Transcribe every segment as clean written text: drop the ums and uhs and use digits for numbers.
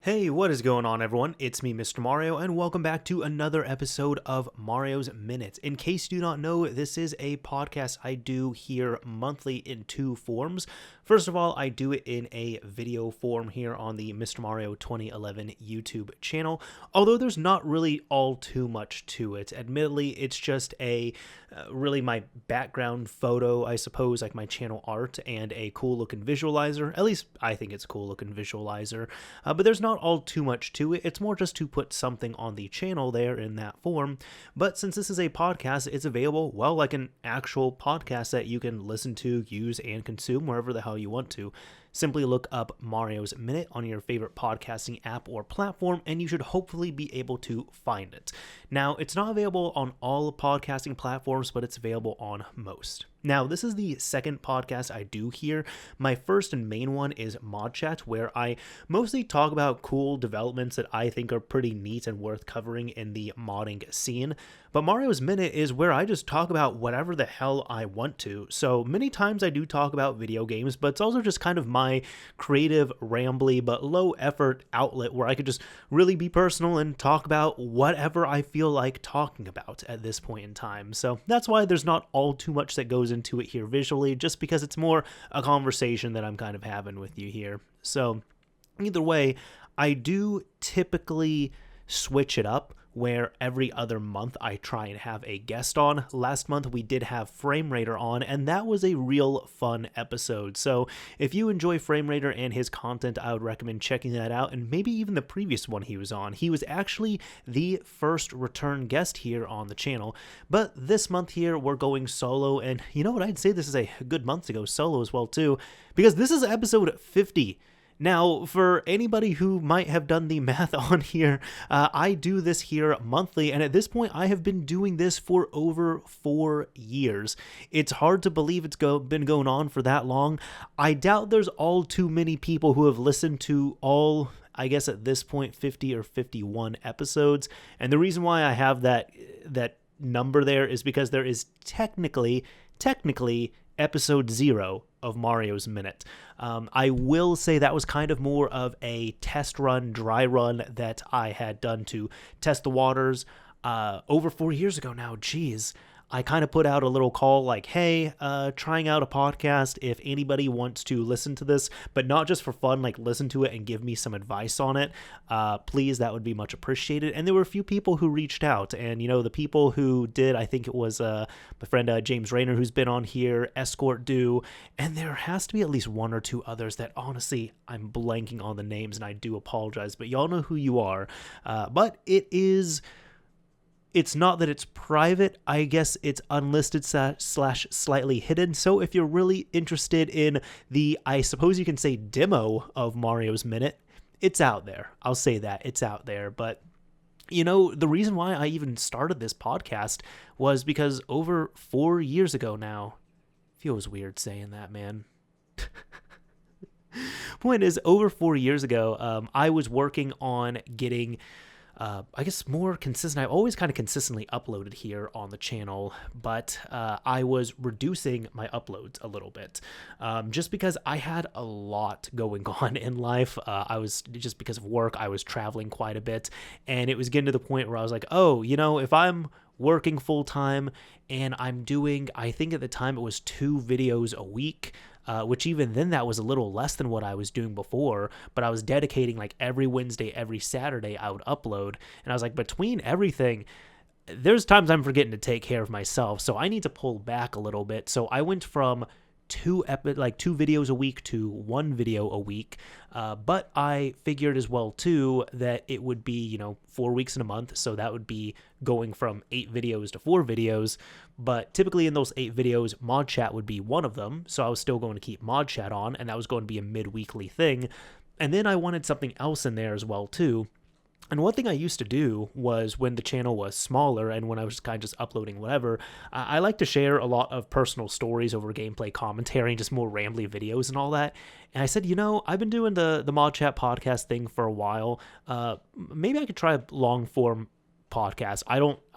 Hey, what is going on, everyone? It's me, Mr. Mario, and welcome back to another episode of Mario's Minutes. In case you do not know, this is a podcast I do here monthly in two forms. First of all, I do it in a video form here on the Mr. Mario 2011 YouTube channel, although there's not really all too much to it. Admittedly, it's just really my background photo, I suppose, like my channel art and a cool looking visualizer. At least I think it's a cool looking visualizer, but there's not all too much to it. It's more just to put something on the channel there in that form. But since this is a podcast, it's available, well, like an actual podcast that you can listen to, use, and consume wherever the hell you want to. Simply look up Mario's Minute on your favorite podcasting app or platform, and you should hopefully be able to find it. Now, it's not available on all podcasting platforms, but it's available on most. Now, this is the second podcast I do here. My first and main one is Mod Chat, where I mostly talk about cool developments that I think are pretty neat and worth covering in the modding scene. But Mario's Minute is where I just talk about whatever the hell I want to. So many times I do talk about video games, but it's also just kind of my creative, rambly, but low effort outlet where I could just really be personal and talk about whatever I feel like talking about at this point in time. So that's why there's not all too much that goes into it here visually, just because it's more a conversation that I'm kind of having with you here. So either way, I do typically switch it up where every other month I try and have a guest on. Last month we did have Frame Raider on, and that was a real fun episode. So if you enjoy Frame Raider and his content, I would recommend checking that out, and maybe even the previous one he was on. He was actually the first return guest here on the channel, but this month here we're going solo, and you know what, I'd say this is a good month to go solo as well too, because this is episode 50. Now, for anybody who might have done the math on here, I do this here monthly, and at this point, I have been doing this for over 4 years. It's hard to believe it's been going on for that long. I doubt there's all too many people who have listened to all, I guess at this point, 50 or 51 episodes, and the reason why I have that number there is because there is technically episode 0 of Mario's Minute. I will say that was kind of more of a test run, dry run that I had done to test the waters over 4 years ago now. Geez. I kind of put out a little call like, hey, trying out a podcast. If anybody wants to listen to this, but not just for fun, like listen to it and give me some advice on it, please, that would be much appreciated. And there were a few people who reached out, and the people who did, I think it was my friend James Rayner, who's been on here, Escort Do, and there has to be at least one or two others that honestly I'm blanking on the names, and I do apologize, but y'all know who you are. But it's not that it's private, I guess it's unlisted / slightly hidden. So if you're really interested in the, I suppose you can say, demo of Mario's Minute, it's out there. I'll say that, it's out there. But the reason why I even started this podcast was because over 4 years ago now, feels weird saying that, man. Point is, over 4 years ago, I was working on getting I guess more consistent. I've always kind of consistently uploaded here on the channel, but I was reducing my uploads a little bit just because I had a lot going on in life. Just because of work, I was traveling quite a bit, and it was getting to the point where I was like, oh, if I'm working full time and I'm doing, I think at the time it was 2 videos a week, which even then that was a little less than what I was doing before, but I was dedicating like every Wednesday, every Saturday I would upload, and I was like, between everything, there's times I'm forgetting to take care of myself, so I need to pull back a little bit. So I went from 2 videos a week to 1 video a week, but I figured as well too that it would be 4 weeks in a month, so that would be going from 8 videos to 4 videos, but typically in those 8 videos Mod Chat would be one of them, so I was still going to keep Mod Chat on, and that was going to be a mid-weekly thing. And then I wanted something else in there as well too. And one thing I used to do was, when the channel was smaller and when I was kind of just uploading whatever, I like to share a lot of personal stories over gameplay commentary and just more rambly videos and all that. And I said, I've been doing the Mod Chat podcast thing for a while. Maybe I could try a long form podcast.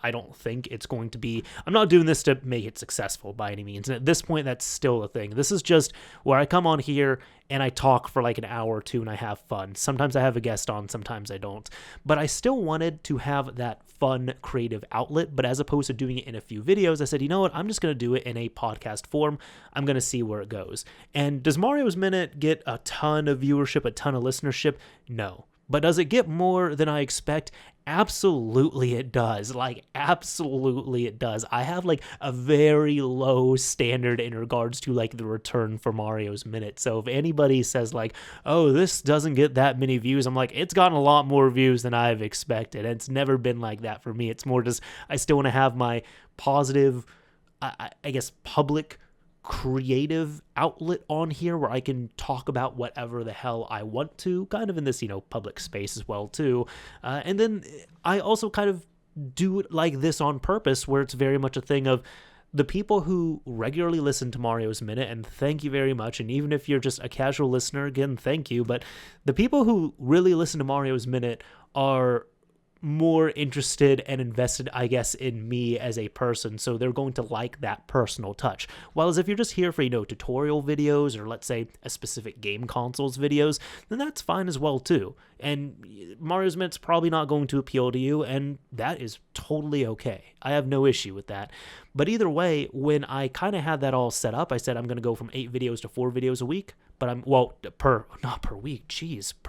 I don't think it's going to be, I'm not doing this to make it successful by any means. And at this point, that's still a thing. This is just where I come on here and I talk for like an hour or two and I have fun. Sometimes I have a guest on, sometimes I don't. But I still wanted to have that fun, creative outlet. But as opposed to doing it in a few videos, I said, you know what? I'm just going to do it in a podcast form. I'm going to see where it goes. And does Mario's Minute get a ton of viewership, a ton of listenership? No. But does it get more than I expect? Absolutely it does. Like, absolutely it does. I have like a very low standard in regards to like the return for Mario's Minute. So if anybody says like, oh, this doesn't get that many views, I'm like, it's gotten a lot more views than I've expected. And it's never been like that for me. It's more just, I still want to have my positive, I guess, public creative outlet on here where I can talk about whatever the hell I want to, kind of in this, public space as well too. And then I also kind of do it like this on purpose, where it's very much a thing of the people who regularly listen to Mario's Minute, and thank you very much. And even if you're just a casual listener, again, thank you. But the people who really listen to Mario's Minute are more interested and invested, I guess, in me as a person, so they're going to like that personal touch. Whereas if you're just here for, tutorial videos, or let's say a specific game consoles videos, then that's fine as well too. And Mario's Minute's probably not going to appeal to you, and that is totally okay. I have no issue with that. But either way, when I kind of had that all set up, I said I'm going to go from 8 videos to 4 videos a week. But per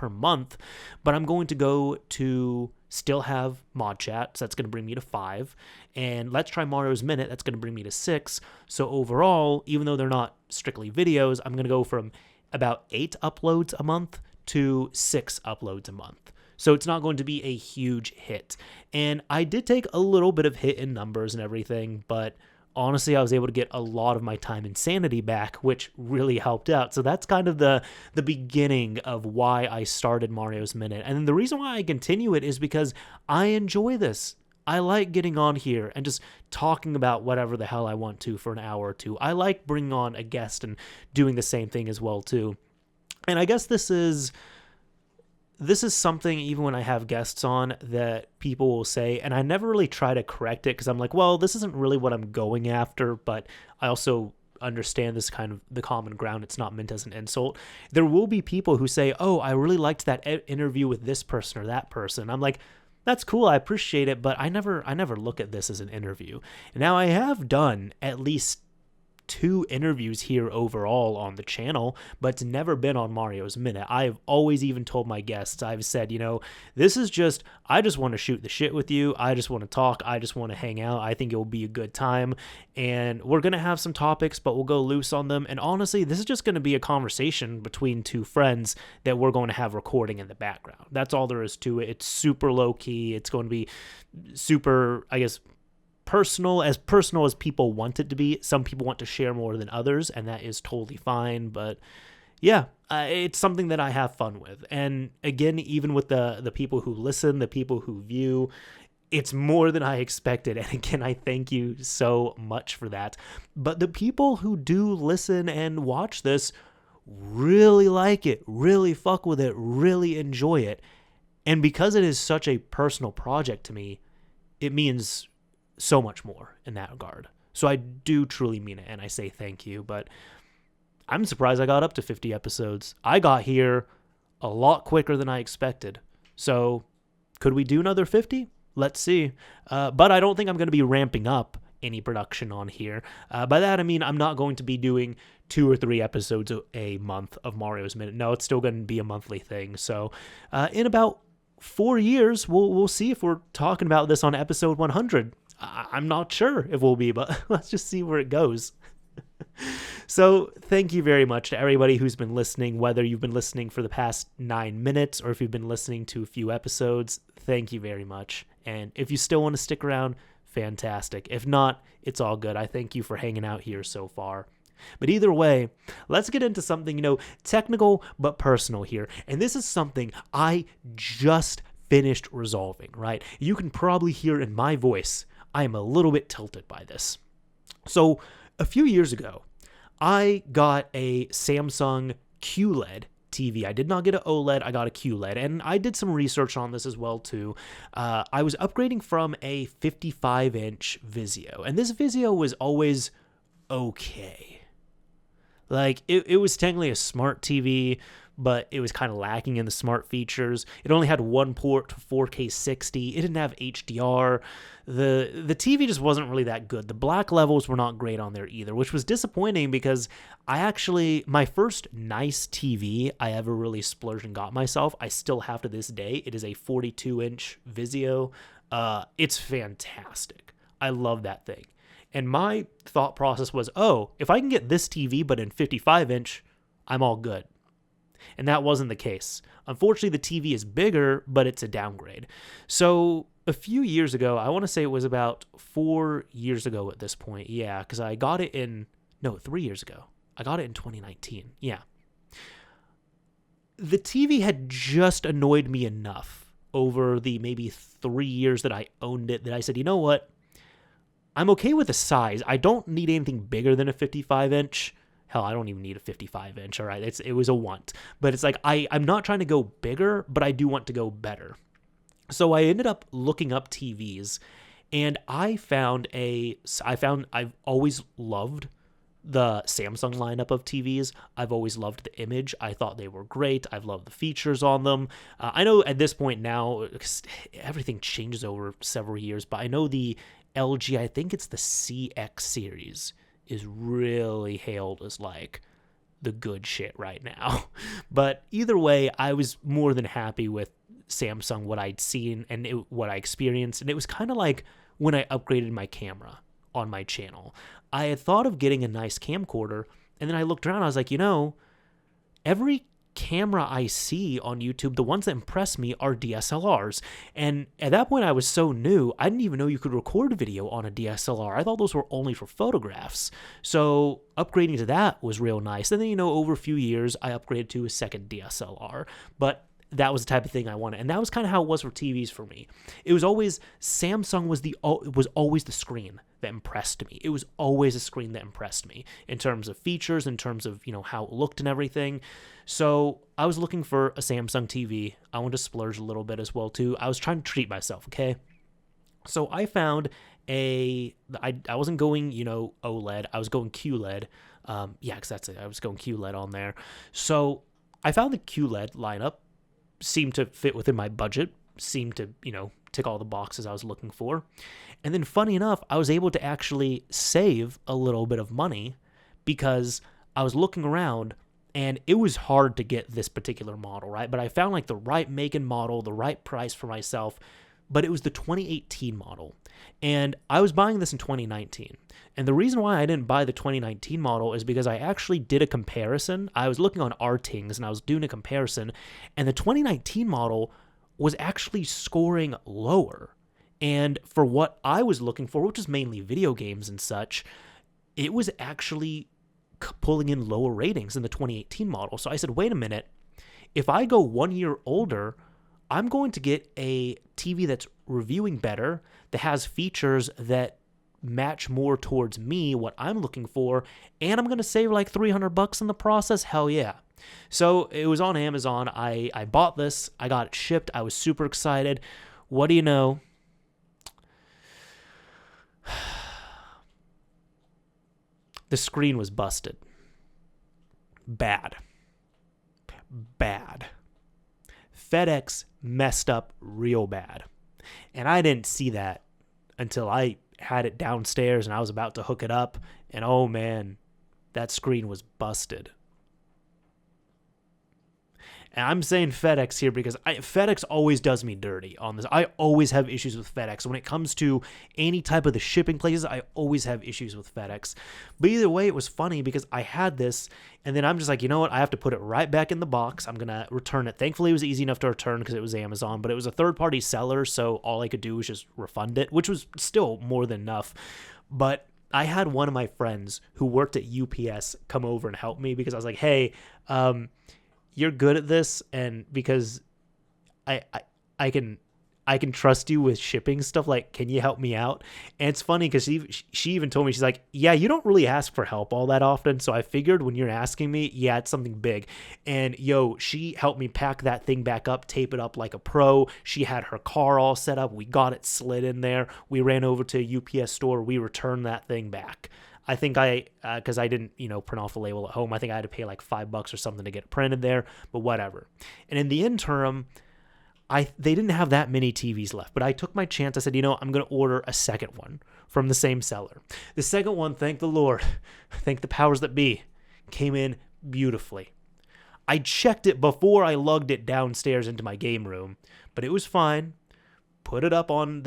month. But I'm going to go to still have mod chat, so that's going to bring me to 5. And Let's Try Mario's Minute, that's going to bring me to 6. So overall, even though they're not strictly videos, I'm going to go from about 8 uploads a month to 6 uploads a month. So it's not going to be a huge hit. And I did take a little bit of hit in numbers and everything, but honestly, I was able to get a lot of my time and sanity back, which really helped out. So that's kind of the beginning of why I started Mario's Minute. And the reason why I continue it is because I enjoy this. I like getting on here and just talking about whatever the hell I want to for an hour or two. I like bringing on a guest and doing the same thing as well too. And I guess this is something, even when I have guests on, that people will say, and I never really try to correct it because I'm like, well, this isn't really what I'm going after, but I also understand this kind of the common ground. It's not meant as an insult. There will be people who say, oh, I really liked that interview with this person or that person. I'm like, that's cool, I appreciate it, but I never look at this as an interview. Now, I have done at least 2 interviews here overall on the channel, but it's never been on Mario's Minute. I've always even told my guests, I've said, this is just, I just want to shoot the shit with you. I just want to talk. I just want to hang out. I think it will be a good time. And we're going to have some topics, but we'll go loose on them. And honestly, this is just going to be a conversation between 2 friends that we're going to have recording in the background. That's all there is to it. It's super low key. It's going to be super, I guess, personal as people want it to be. Some people want to share more than others, and that is totally fine. But yeah, it's something that I have fun with. And again, even with the people who listen, the people who view, it's more than I expected. And again, I thank you so much for that. But the people who do listen and watch this really like it, really fuck with it, really enjoy it. And because it is such a personal project to me, it means so much more in that regard. So I do truly mean it, and I say thank you. But I'm surprised I got up to 50 episodes. I got here a lot quicker than I expected. So could we do another 50? Let's see. But I don't think I'm going to be ramping up any production on here. By that, I mean I'm not going to be doing 2 or 3 episodes a month of Mario's Minute. No, it's still going to be a monthly thing. So in about 4 years, we'll see if we're talking about this on episode 100. I'm not sure if we'll be, but let's just see where it goes. So thank you very much to everybody who's been listening, whether you've been listening for the past 9 minutes or if you've been listening to a few episodes. Thank you very much. And if you still want to stick around, fantastic. If not, it's all good. I thank you for hanging out here so far. But either way, let's get into something, technical but personal here. And this is something I just finished resolving, right? You can probably hear in my voice, I am a little bit tilted by this. So a few years ago, I got a Samsung QLED TV. I did not get an OLED, I got a QLED, and I did some research on this as well too. I was upgrading from a 55-inch Vizio, and this Vizio was always okay. Like, it was technically a smart TV, but it was kind of lacking in the smart features. It only had one port to 4K 60. It didn't have HDR. The TV just wasn't really that good. The black levels were not great on there either, which was disappointing because my first nice TV I ever really splurged and got myself, I still have to this day. It is a 42-inch Vizio. It's fantastic. I love that thing. And my thought process was, if I can get this TV but in 55-inch, I'm all good. And that wasn't the case. Unfortunately, the TV is bigger, but it's a downgrade. So a few years ago, I want to say it was about 4 years ago at this point. Yeah, because I got it 3 years ago. I got it in 2019. Yeah. The TV had just annoyed me enough over the maybe 3 years that I owned it that I said, you know what? I'm okay with the size. I don't need anything bigger than a 55-inch. Hell, I don't even need a 55-inch, all right? It was a want. But it's like, I'm not trying to go bigger, but I do want to go better. So I ended up looking up TVs, and I've always loved the Samsung lineup of TVs. I've always loved the image. I thought they were great. I've loved the features on them. I know at this point now, everything changes over several years, but I know the LG, I think it's the CX series, is really hailed as like the good shit right now. But either way, I was more than happy with Samsung, what I'd seen and what I experienced. And it was kind of like when I upgraded my camera on my channel. I had thought of getting a nice camcorder, and then I looked around, I was like, every camera I see on YouTube, the ones that impress me are DSLRs. And at that point, I was so new, I didn't even know you could record video on a DSLR. I thought those were only for photographs. So upgrading to that was real nice. And then, over a few years, I upgraded to a second DSLR. But that was the type of thing I wanted. And that was kind of how it was for TVs for me. It was always, Samsung was always the screen that impressed me. It was always a screen that impressed me in terms of features, in terms of, how it looked and everything. So I was looking for a Samsung TV. I wanted to splurge a little bit as well too. I was trying to treat myself, okay? So I found I wasn't going, OLED. I was going QLED. Because that's it. I was going QLED on there. So I found the QLED lineup seemed to fit within my budget, seemed to, tick all the boxes I was looking for. And then funny enough, I was able to actually save a little bit of money because I was looking around and it was hard to get this particular model, right? But I found like the right make and model, the right price for myself, but it was the 2018 model. And I was buying this in 2019. And the reason why I didn't buy the 2019 model is because I actually did a comparison. I was looking on Rtings and I was doing a comparison, and the 2019 model was actually scoring lower. And for what I was looking for, which is mainly video games and such, it was actually pulling in lower ratings than the 2018 model. So I said, wait a minute, if I go 1 year older, I'm going to get a TV that's reviewing better, that has features that match more towards me, what I'm looking for, and I'm going to save like $300 in the process. Hell yeah. So it was on Amazon. I bought this. I got it shipped. I was super excited. What do you know? The screen was busted. Bad. FedEx messed up real bad. And I didn't see that until I had it downstairs and I was about to hook it up. And oh man, that screen was busted. And I'm saying FedEx here because FedEx always does me dirty on this. I always have issues with FedEx. When it comes to any type of the shipping places, I always have issues with FedEx. But either way, it was funny because I had this, and then I'm just like, you know what? I have to put it right back in the box. I'm going to return it. Thankfully, it was easy enough to return because it was Amazon, but it was a third-party seller, so all I could do was just refund it, which was still more than enough. But I had one of my friends who worked at UPS come over and help me because I was like, hey, you're good at this, and because I can I can trust you with shipping stuff. Like, can you help me out? And it's funny because she even told me, she's like, yeah, you don't really ask for help all that often. So I figured when you're asking me, yeah, it's something big. And she helped me pack that thing back up, tape it up like a pro. She had her car all set up. We got it slid in there. We ran over to a UPS store. We returned that thing back. I think because I didn't, print off a label at home, I think I had to pay like $5 or something to get it printed there, but whatever. And in the interim, they didn't have that many TVs left, but I took my chance. I said, I'm going to order a second one from the same seller. The second one, thank the Lord, thank the powers that be, came in beautifully. I checked it before I lugged it downstairs into my game room, but it was fine. Put it up on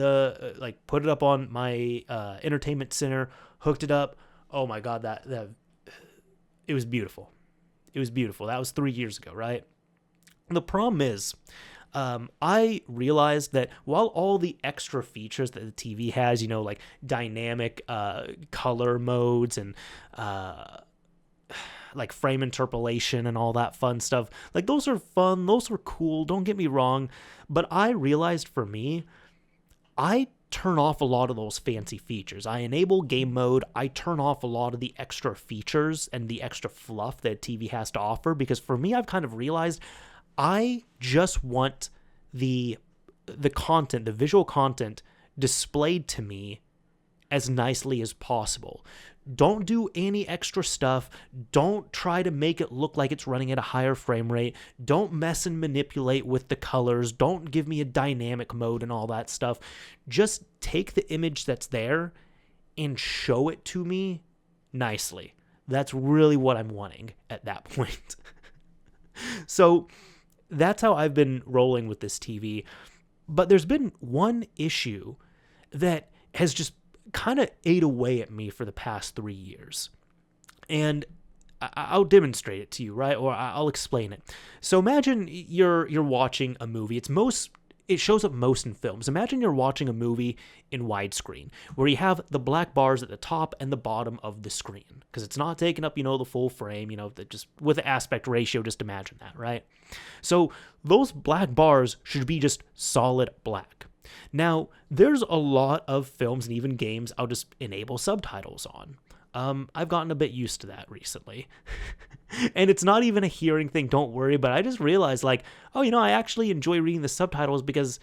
my entertainment center, hooked it up. Oh my God, that it was beautiful. It was beautiful. That was 3 years ago, right? The problem is, I realized that while all the extra features that the TV has, like dynamic color modes and like frame interpolation and all that fun stuff, like those are fun, those are cool, don't get me wrong, but I realized for me, I turn off a lot of those fancy features. I enable game mode, I turn off a lot of the extra features and the extra fluff that TV has to offer, because for me, I've kind of realized I just want the content, the visual content displayed to me as nicely as possible. Don't do any extra stuff. Don't try to make it look like it's running at a higher frame rate. Don't mess and manipulate with the colors. Don't give me a dynamic mode and all that stuff. Just take the image that's there and show it to me nicely. That's really what I'm wanting at that point. So that's how I've been rolling with this TV. But there's been one issue that has just kind of ate away at me for the past 3 years. And I'll demonstrate it to you, right? Or I'll explain it. So imagine you're watching a movie. It shows up most in films. Imagine you're watching a movie in widescreen where you have the black bars at the top and the bottom of the screen because it's not taking up, the full frame, just with the aspect ratio, just imagine that, right? So those black bars should be just solid black. Now, there's a lot of films and even games I'll just enable subtitles on. I've gotten a bit used to that recently. And it's not even a hearing thing, don't worry, but I just realized I actually enjoy reading the subtitles because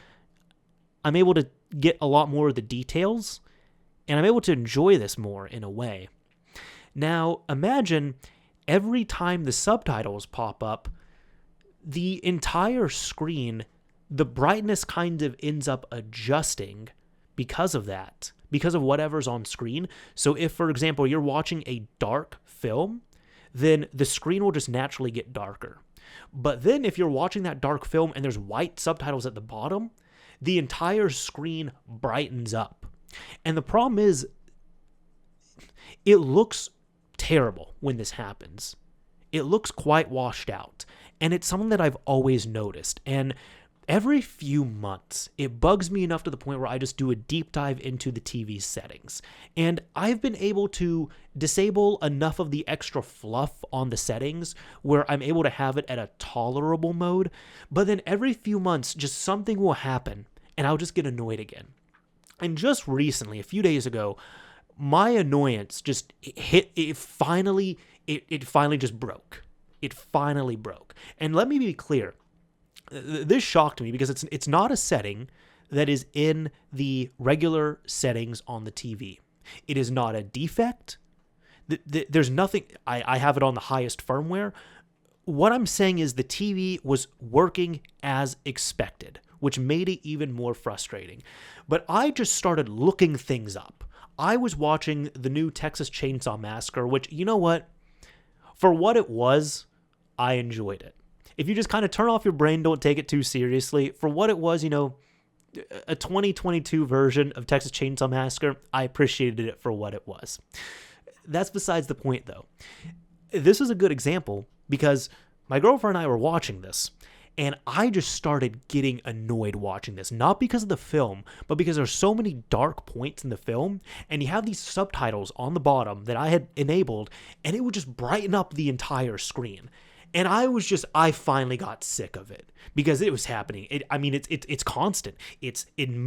I'm able to get a lot more of the details and I'm able to enjoy this more in a way. Now, imagine every time the subtitles pop up, the entire screen, the brightness kind of ends up adjusting because of that, because of whatever's on screen. So if, for example, you're watching a dark film, then the screen will just naturally get darker. But then if you're watching that dark film and there's white subtitles at the bottom, the entire screen brightens up. And the problem is, it looks terrible when this happens. It looks quite washed out. And it's something that I've always noticed. And every few months, it bugs me enough to the point where I just do a deep dive into the TV settings. And I've been able to disable enough of the extra fluff on the settings where I'm able to have it at a tolerable mode. But then every few months, just something will happen and I'll just get annoyed again. And just recently, a few days ago, my annoyance just hit, it finally just broke. It finally broke. And let me be clear. This shocked me because it's not a setting that is in the regular settings on the TV. It is not a defect. There's nothing. I have it on the highest firmware. What I'm saying is the TV was working as expected, which made it even more frustrating. But I just started looking things up. I was watching the new Texas Chainsaw Massacre, which, you know what? For what it was, I enjoyed it. If you just kind of turn off your brain, don't take it too seriously. For what it was, a 2022 version of Texas Chainsaw Massacre, I appreciated it for what it was. That's besides the point, though. This is a good example because my girlfriend and I were watching this, and I just started getting annoyed watching this. Not because of the film, but because there's so many dark points in the film, and you have these subtitles on the bottom that I had enabled, and it would just brighten up the entire screen. And I finally got sick of it because it was happening. It's constant. It's in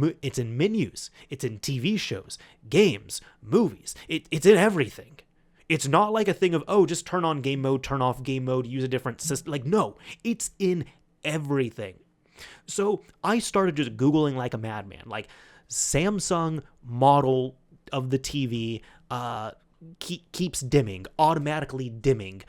menus. It's in TV shows, games, movies. It's in everything. It's not like a thing of, oh, just turn on game mode, turn off game mode, use a different system. Like, no, it's in everything. So I started just Googling like a madman, like Samsung model of the TV keeps dimming, automatically dimming,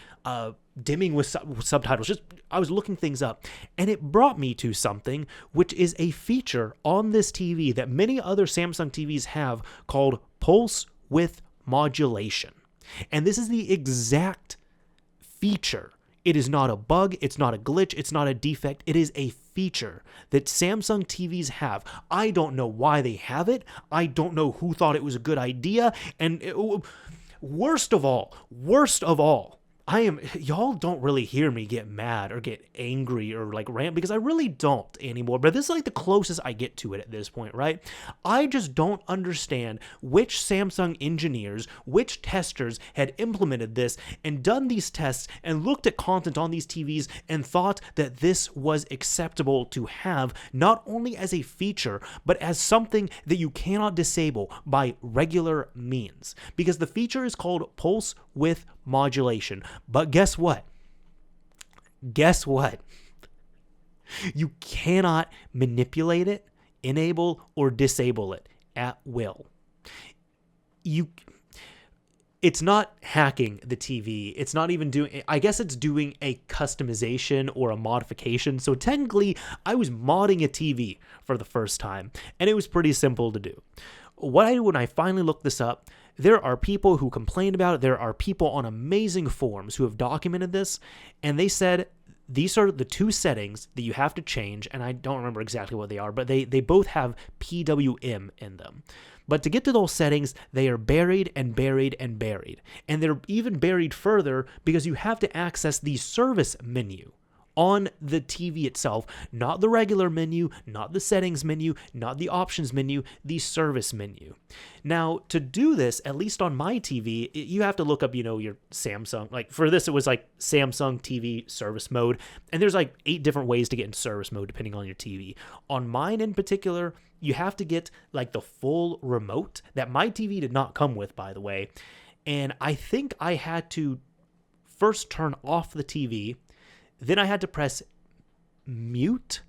dimming with subtitles. Just I was looking things up, and it brought me to something which is a feature on this TV that many other Samsung TVs have called pulse width modulation. And this is the exact feature. It is not a bug, it's not a glitch, it's not a defect. It is a feature that Samsung TVs have. I don't know why they have it. I don't know who thought it was a good idea. And worst of all, y'all don't really hear me get mad or get angry or like rant because I really don't anymore, but this is like the closest I get to it at this point, right? I just don't understand which Samsung engineers, which testers had implemented this and done these tests and looked at content on these TVs and thought that this was acceptable to have, not only as a feature, but as something that you cannot disable by regular means. Because the feature is called pulse width modulation. But guess what? You cannot manipulate it, enable, or disable it at will. It's not hacking the TV. It's not even doing, I guess it's doing a customization or a modification. So technically, I was modding a TV for the first time, and it was pretty simple to do. What I did when I finally looked this up, there are people who complained about it. There are people on amazing forums who have documented this, and they said these are the two settings that you have to change, and I don't remember exactly what they are, but they both have PWM in them. But to get to those settings, they are buried and buried and buried. And they're even buried further because you have to access the service menu on the TV itself, not the regular menu, not the settings menu, not the options menu, the service menu. Now, to do this, at least on my TV, you have to look up, your Samsung. Like for this, it was like Samsung TV service mode. And there's like 8 different ways to get into service mode depending on your TV. On mine in particular, you have to get like the full remote that my TV did not come with, by the way. And I think I had to first turn off the TV. Then I had to press mute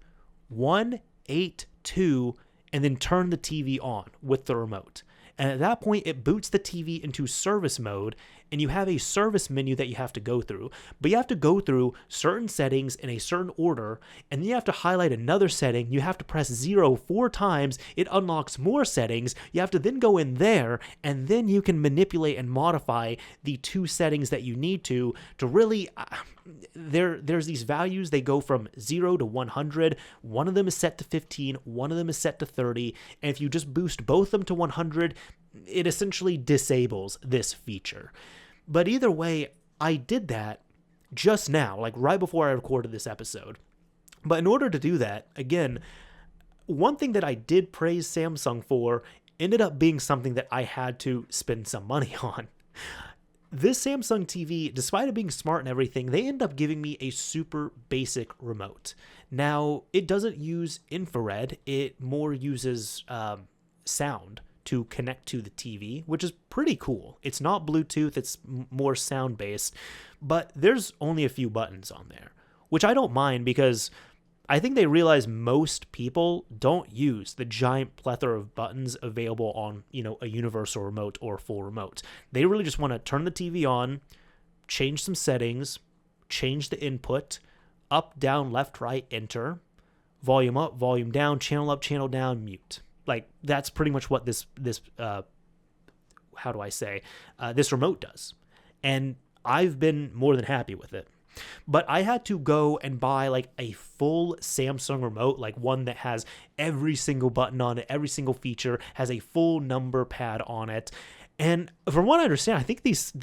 182 and then turn the TV on with the remote. And at that point, it boots the TV into service mode, and you have a service menu that you have to go through. But you have to go through certain settings in a certain order, and then you have to highlight another setting. You have to press 0 4 times. It unlocks more settings. You have to then go in there, and then you can manipulate and modify the 2 settings that you need to really... There's these values. They go from 0 to 100. One of them is set to 15. One of them is set to 30. And if you just boost both of them to 100, it essentially disables this feature. But either way, I did that just now, like right before I recorded this episode. But in order to do that, again, one thing that I did praise Samsung for ended up being something that I had to spend some money on. This Samsung TV, despite it being smart and everything, they end up giving me a super basic remote. Now, it doesn't use infrared. It more uses sound to connect to the TV, which is pretty cool. It's not Bluetooth. It's more sound-based. But there's only a few buttons on there, which I don't mind because I think they realize most people don't use the giant plethora of buttons available on, a universal remote or full remote. They really just want to turn the TV on, change some settings, change the input, up, down, left, right, enter, volume up, volume down, channel up, channel down, mute. Like that's pretty much what this remote does. And I've been more than happy with it. But I had to go and buy like a full Samsung remote, like one that has every single button on it, every single feature, has a full number pad on it. And from what I understand, I think these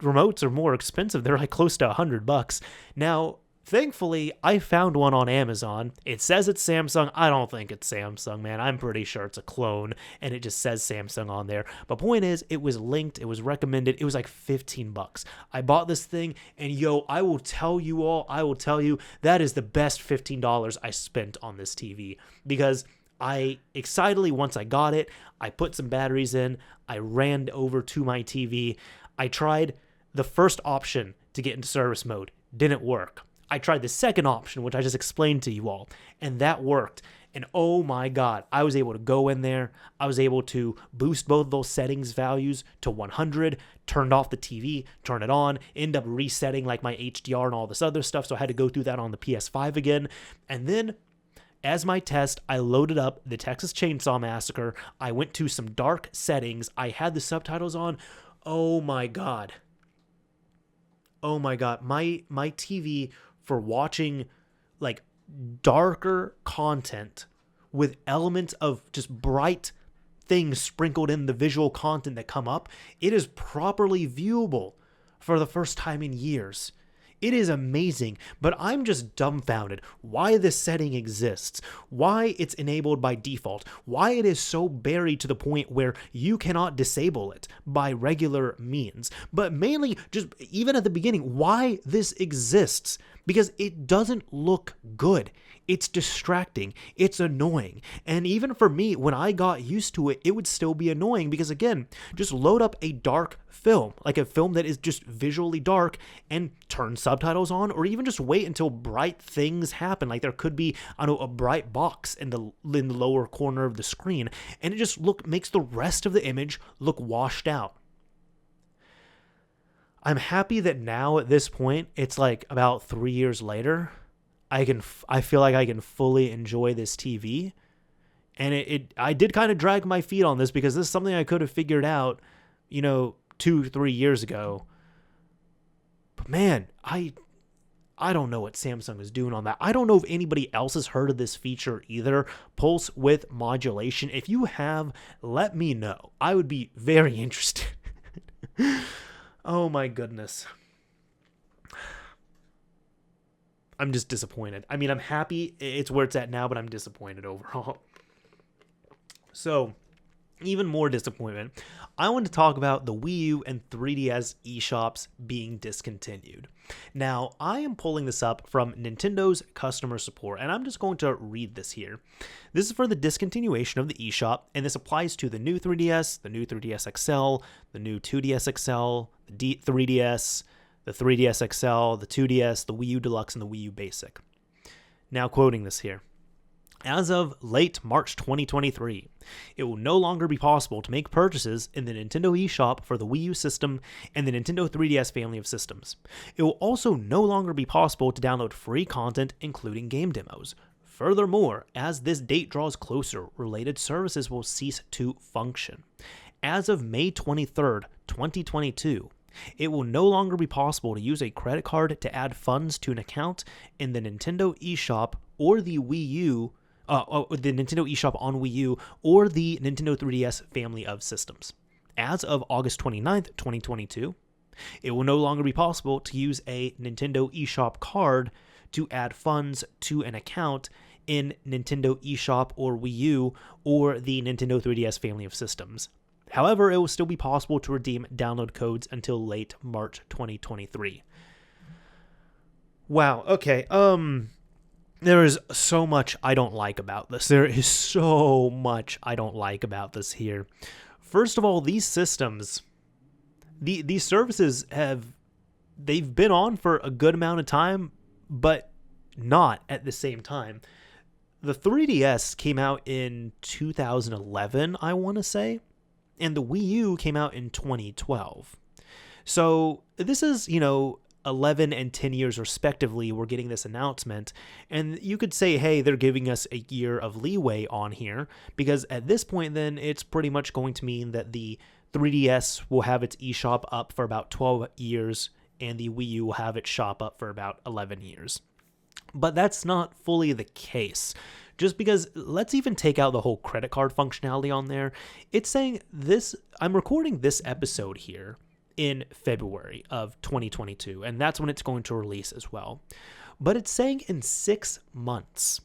remotes are more expensive. They're like close to $100. Now, Thankfully, I found one on Amazon. It says it's Samsung. I don't think it's Samsung, man. I'm pretty sure it's a clone, and it just says Samsung on there. But point is, it was linked. It was recommended. It was like $15. I bought this thing, and I will tell you, that is the best $15 I spent on this TV, because I excitedly, once I got it, I put some batteries in, I ran over to my TV. I tried the first option to get into service mode. Didn't work. I tried the second option, which I just explained to you all, and that worked. And oh my God, I was able to go in there. I was able to boost both those settings values to 100, turned off the TV, turn it on, end up resetting like my HDR and all this other stuff. So I had to go through that on the PS5 again. And then as my test, I loaded up the Texas Chainsaw Massacre. I went to some dark settings. I had the subtitles on. Oh my God. Oh my God. My TV for watching like darker content with elements of just bright things sprinkled in the visual content that come up, it is properly viewable for the first time in years. It is amazing, but I'm just dumbfounded why this setting exists, why it's enabled by default, why it is so buried to the point where you cannot disable it by regular means, but mainly just even at the beginning, why this exists, because it doesn't look good. It's distracting. It's annoying. And even for me, when I got used to it, it would still be annoying because, again, just load up a dark film, like a film that is just visually dark, and turn subtitles on, or even just wait until bright things happen. Like there could be, a bright box in the lower corner of the screen, and it just makes the rest of the image look washed out. I'm happy that now at this point, it's like about 3 years later, I feel like I can fully enjoy this TV. And I did kind of drag my feet on this because this is something I could have figured out, 2-3 years ago. But man, I don't know what Samsung is doing on that. I don't know if anybody else has heard of this feature either, pulse width modulation. If you have, let me know. I would be very interested. Oh my goodness. I'm just disappointed. I mean, I'm happy it's where it's at now, but I'm disappointed overall. So, even more disappointment. I want to talk about the Wii U and 3DS eShops being discontinued. Now, I am pulling this up from Nintendo's customer support, and I'm just going to read this here. This is for the discontinuation of the eShop, and this applies to the new 3DS, the new 3DS XL, the new 2DS XL, the 3DS, the 3DS XL, the 2DS, the Wii U Deluxe, and the Wii U Basic. Now, quoting this here. As of late March 2023, it will no longer be possible to make purchases in the Nintendo eShop for the Wii U system and the Nintendo 3DS family of systems. It will also no longer be possible to download free content, including game demos. Furthermore, as this date draws closer, related services will cease to function. As of May 23rd, 2022, it will no longer be possible to use a credit card to add funds to an account in the Nintendo eShop or the Wii U, the Nintendo eShop on Wii U or the Nintendo 3DS family of systems. As of August 29th, 2022, it will no longer be possible to use a Nintendo eShop card to add funds to an account in Nintendo eShop or Wii U or the Nintendo 3DS family of systems. However, it will still be possible to redeem download codes until late March 2023. Wow, okay. There is so much I don't like about this. There is so much I don't like about this here. First of all, these systems, these services they've been on for a good amount of time, but not at the same time. The 3DS came out in 2011, I want to say. And the Wii U came out in 2012. So this is, 11 and 10 years respectively, we're getting this announcement. And you could say, hey, they're giving us a year of leeway on here, because at this point, then it's pretty much going to mean that the 3DS will have its eShop up for about 12 years, and the Wii U will have its shop up for about 11 years. But that's not fully the case. Just because, let's even take out the whole credit card functionality on there. It's saying this, I'm recording this episode here in February of 2022, and that's when it's going to release as well. but it's saying in 6 months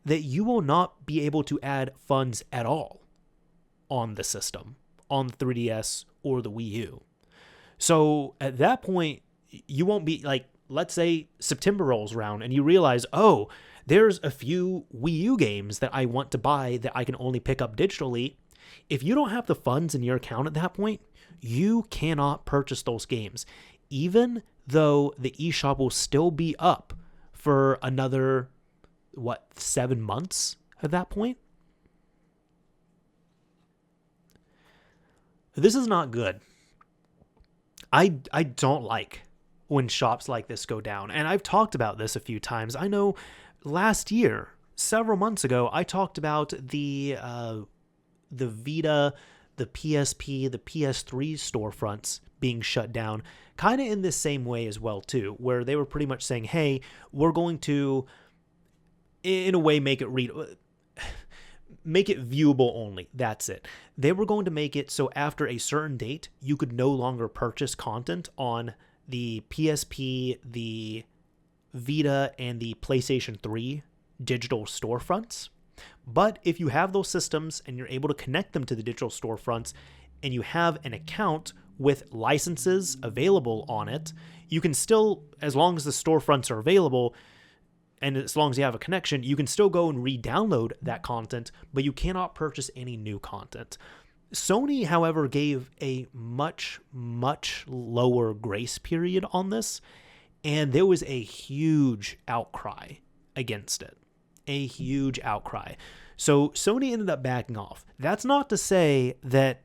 that you will not be able to add funds at all on the system, on the 3DS or the Wii U. So at that point, you won't be like, let's say September rolls around and you realize, oh, there's a few Wii U games that I want to buy that I can only pick up digitally. If you don't have the funds in your account at that point, you cannot purchase those games, even though the eShop will still be up for another, 7 months at that point? This is not good. I don't like when shops like this go down. And I've talked about this a few times. I know last year, several months ago, I talked about the Vita, the PSP, the PS3 storefronts being shut down, kind of in this same way as well too, where they were pretty much saying, hey, we're going to, in a way, make it viewable only. That's it. They were going to make it so after a certain date, you could no longer purchase content on the PSP, the Vita, and the PlayStation 3 digital storefronts. But if you have those systems and you're able to connect them to the digital storefronts and you have an account with licenses available on it, you can still, as long as the storefronts are available and as long as you have a connection, you can still go and re-download that content, but you cannot purchase any new content. Sony, however, gave a much, much lower grace period on this, and there was a huge outcry against it. A huge outcry. So Sony ended up backing off. That's not to say that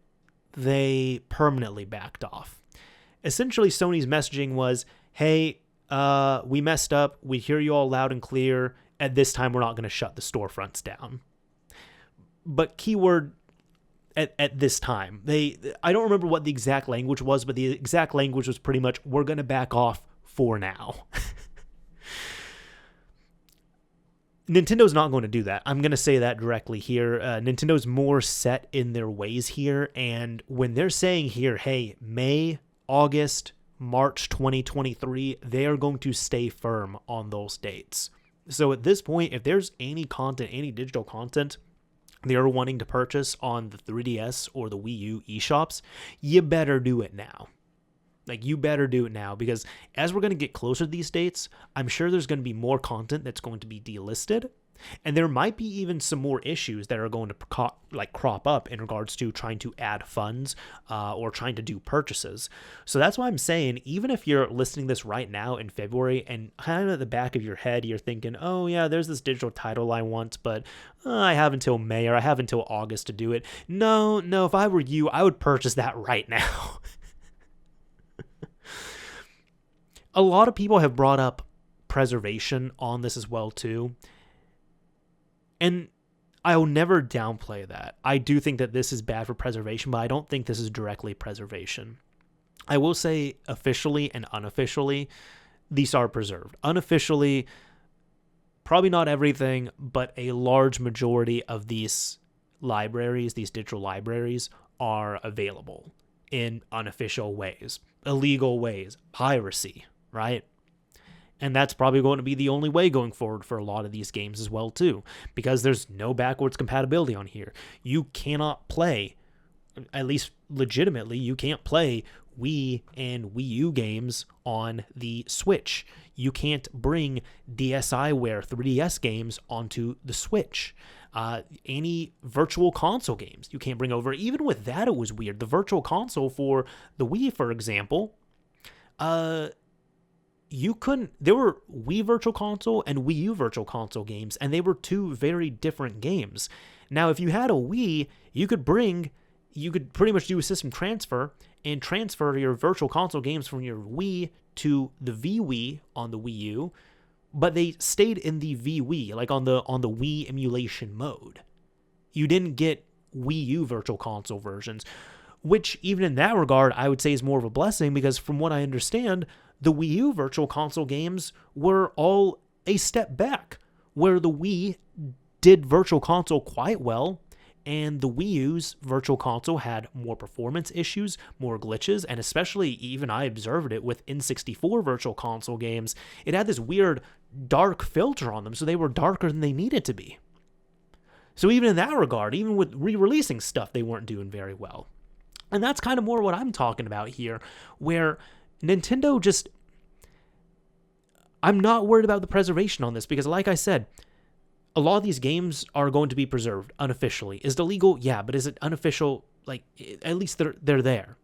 they permanently backed off. Essentially, Sony's messaging was, hey, we messed up. We hear you all loud and clear. At this time, we're not going to shut the storefronts down. But keyword at this time. I don't remember what the exact language was, but the exact language was pretty much, we're going to back off for now. Nintendo's not going to do that. I'm going to say that directly here. Nintendo's more set in their ways here. And when they're saying here, hey, May, August, March 2023, they are going to stay firm on those dates. So at this point, if there's any content, any digital content they're wanting to purchase on the 3DS or the Wii U eShops, you better do it now. Like, you better do it now, because as we're going to get closer to these dates, I'm sure there's going to be more content that's going to be delisted, and there might be even some more issues that are going to crop up in regards to trying to add funds or trying to do purchases. So that's why I'm saying, even if you're listening to this right now in February and kind of at the back of your head, you're thinking, oh yeah, there's this digital title I want, but I have until May or I have until August to do it. No, if I were you, I would purchase that right now. A lot of people have brought up preservation on this as well too. And I'll never downplay that. I do think that this is bad for preservation, but I don't think this is directly preservation. I will say officially and unofficially, these are preserved. Unofficially, probably not everything, but a large majority of these libraries, these digital libraries, are available in unofficial ways, illegal ways, piracy, right? And that's probably going to be the only way going forward for a lot of these games as well too, because there's no backwards compatibility on here. You cannot play, at least legitimately, you can't play Wii and Wii U games on the Switch. You can't bring DSiWare 3DS games onto the Switch. Any virtual console games you can't bring over. Even with that, it was weird. The virtual console for the Wii, for example, you couldn't, there were Wii Virtual Console and Wii U Virtual Console games, and they were two very different games. Now, if you had a Wii, you could pretty much do a system transfer and transfer your Virtual Console games from your Wii to the VWii on the Wii U, but they stayed in the VWii, like on the Wii emulation mode. You didn't get Wii U Virtual Console versions, which even in that regard, I would say is more of a blessing, because from what I understand, the Wii U Virtual Console games were all a step back, where the Wii did Virtual Console quite well, and the Wii U's Virtual Console had more performance issues, more glitches, and especially even I observed it with N64 Virtual Console games. It had this weird dark filter on them, so they were darker than they needed to be. So even in that regard, even with re-releasing stuff, they weren't doing very well. And that's kind of more what I'm talking about here, where Nintendo just... I'm not worried about the preservation on this, because like I said, a lot of these games are going to be preserved unofficially. Is it illegal? Yeah, but is it unofficial? Like, at least they're there.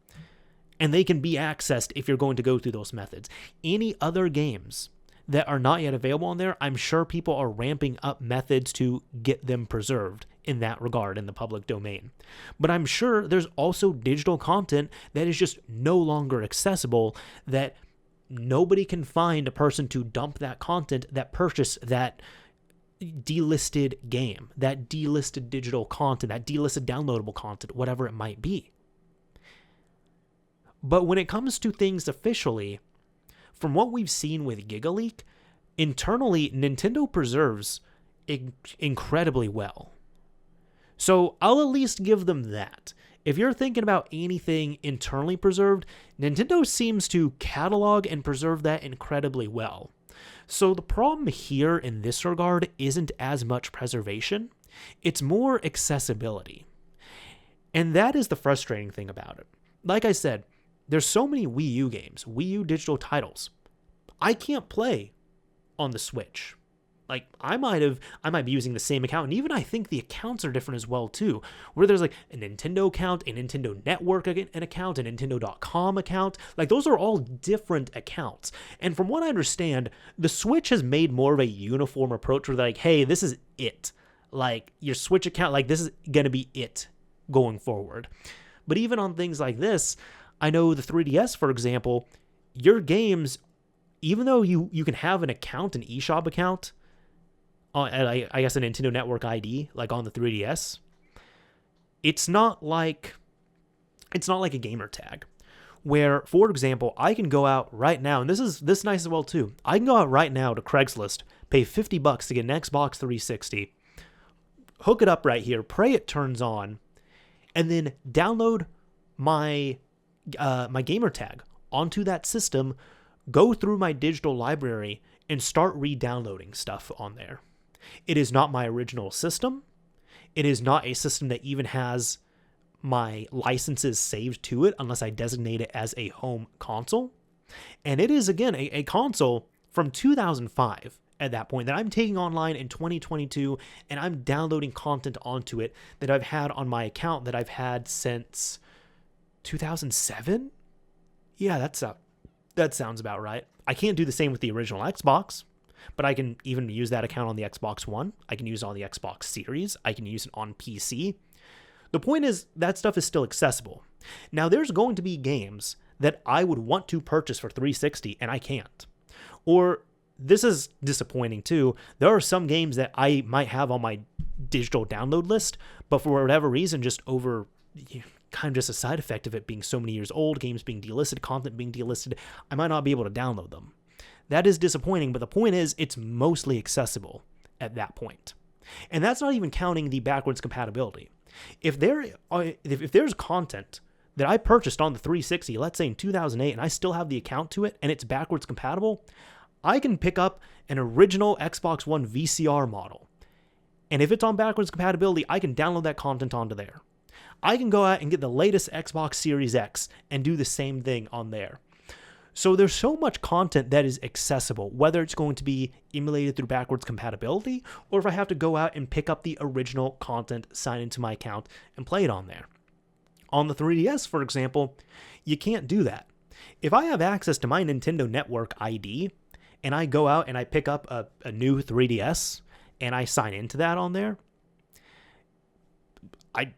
And they can be accessed if you're going to go through those methods. Any other games that are not yet available on there, I'm sure people are ramping up methods to get them preserved in that regard in the public domain. But I'm sure there's also digital content that is just no longer accessible, that nobody can find a person to dump that content that purchased that delisted game, that delisted digital content, that delisted downloadable content, whatever it might be. But when it comes to things officially, from what we've seen with GigaLeak, internally, Nintendo preserves incredibly well. So I'll at least give them that. If you're thinking about anything internally preserved, Nintendo seems to catalog and preserve that incredibly well. So the problem here in this regard isn't as much preservation, it's more accessibility. And that is the frustrating thing about it. Like I said, there's so many Wii U games, Wii U digital titles, I can't play on the Switch. Like, I might be using the same account, and even I think the accounts are different as well, too, where there's like a Nintendo account, a Nintendo Network an account, a Nintendo.com account. Like, those are all different accounts. And from what I understand, the Switch has made more of a uniform approach where they're like, hey, this is it. Like, your Switch account, like, this is going to be it going forward. But even on things like this, I know the 3DS, for example, your games, even though you can have an account, an eShop account, I guess a Nintendo Network ID, like on the 3DS, it's not like a gamer tag, where, for example, I can go out right now, and this is nice as well too. I can go out right now to Craigslist, pay $50 to get an Xbox 360, hook it up right here, pray it turns on, and then download my gamer tag onto that system, go through my digital library, and start re-downloading stuff on there. It is not my original system. It is not a system that even has my licenses saved to it unless I designate it as a home console. And it is, again, a console from 2005 at that point that I'm taking online in 2022, and I'm downloading content onto it that I've had on my account that I've had since 2007? Yeah, that sounds about right. I can't do the same with the original Xbox, but I can even use that account on the Xbox One. I can use it on the Xbox Series. I can use it on PC. The point is, that stuff is still accessible. Now, there's going to be games that I would want to purchase for 360, and I can't. Or, this is disappointing too, there are some games that I might have on my digital download list, but for whatever reason, just over... kind of just a side effect of it being so many years old, games being delisted, content being delisted, I might not be able to download them. That is disappointing, but the point is, it's mostly accessible at that point. And that's not even counting the backwards compatibility. If there's content that I purchased on the 360, let's say in 2008, and I still have the account to it, and it's backwards compatible, I can pick up an original Xbox One VCR model. And if it's on backwards compatibility, I can download that content onto there. I can go out and get the latest Xbox Series X and do the same thing on there. So there's so much content that is accessible, whether it's going to be emulated through backwards compatibility, or if I have to go out and pick up the original content, sign into my account, and play it on there. On the 3DS, for example, you can't do that. If I have access to my Nintendo Network ID, and I go out and I pick up a new 3DS, and I sign into that on there,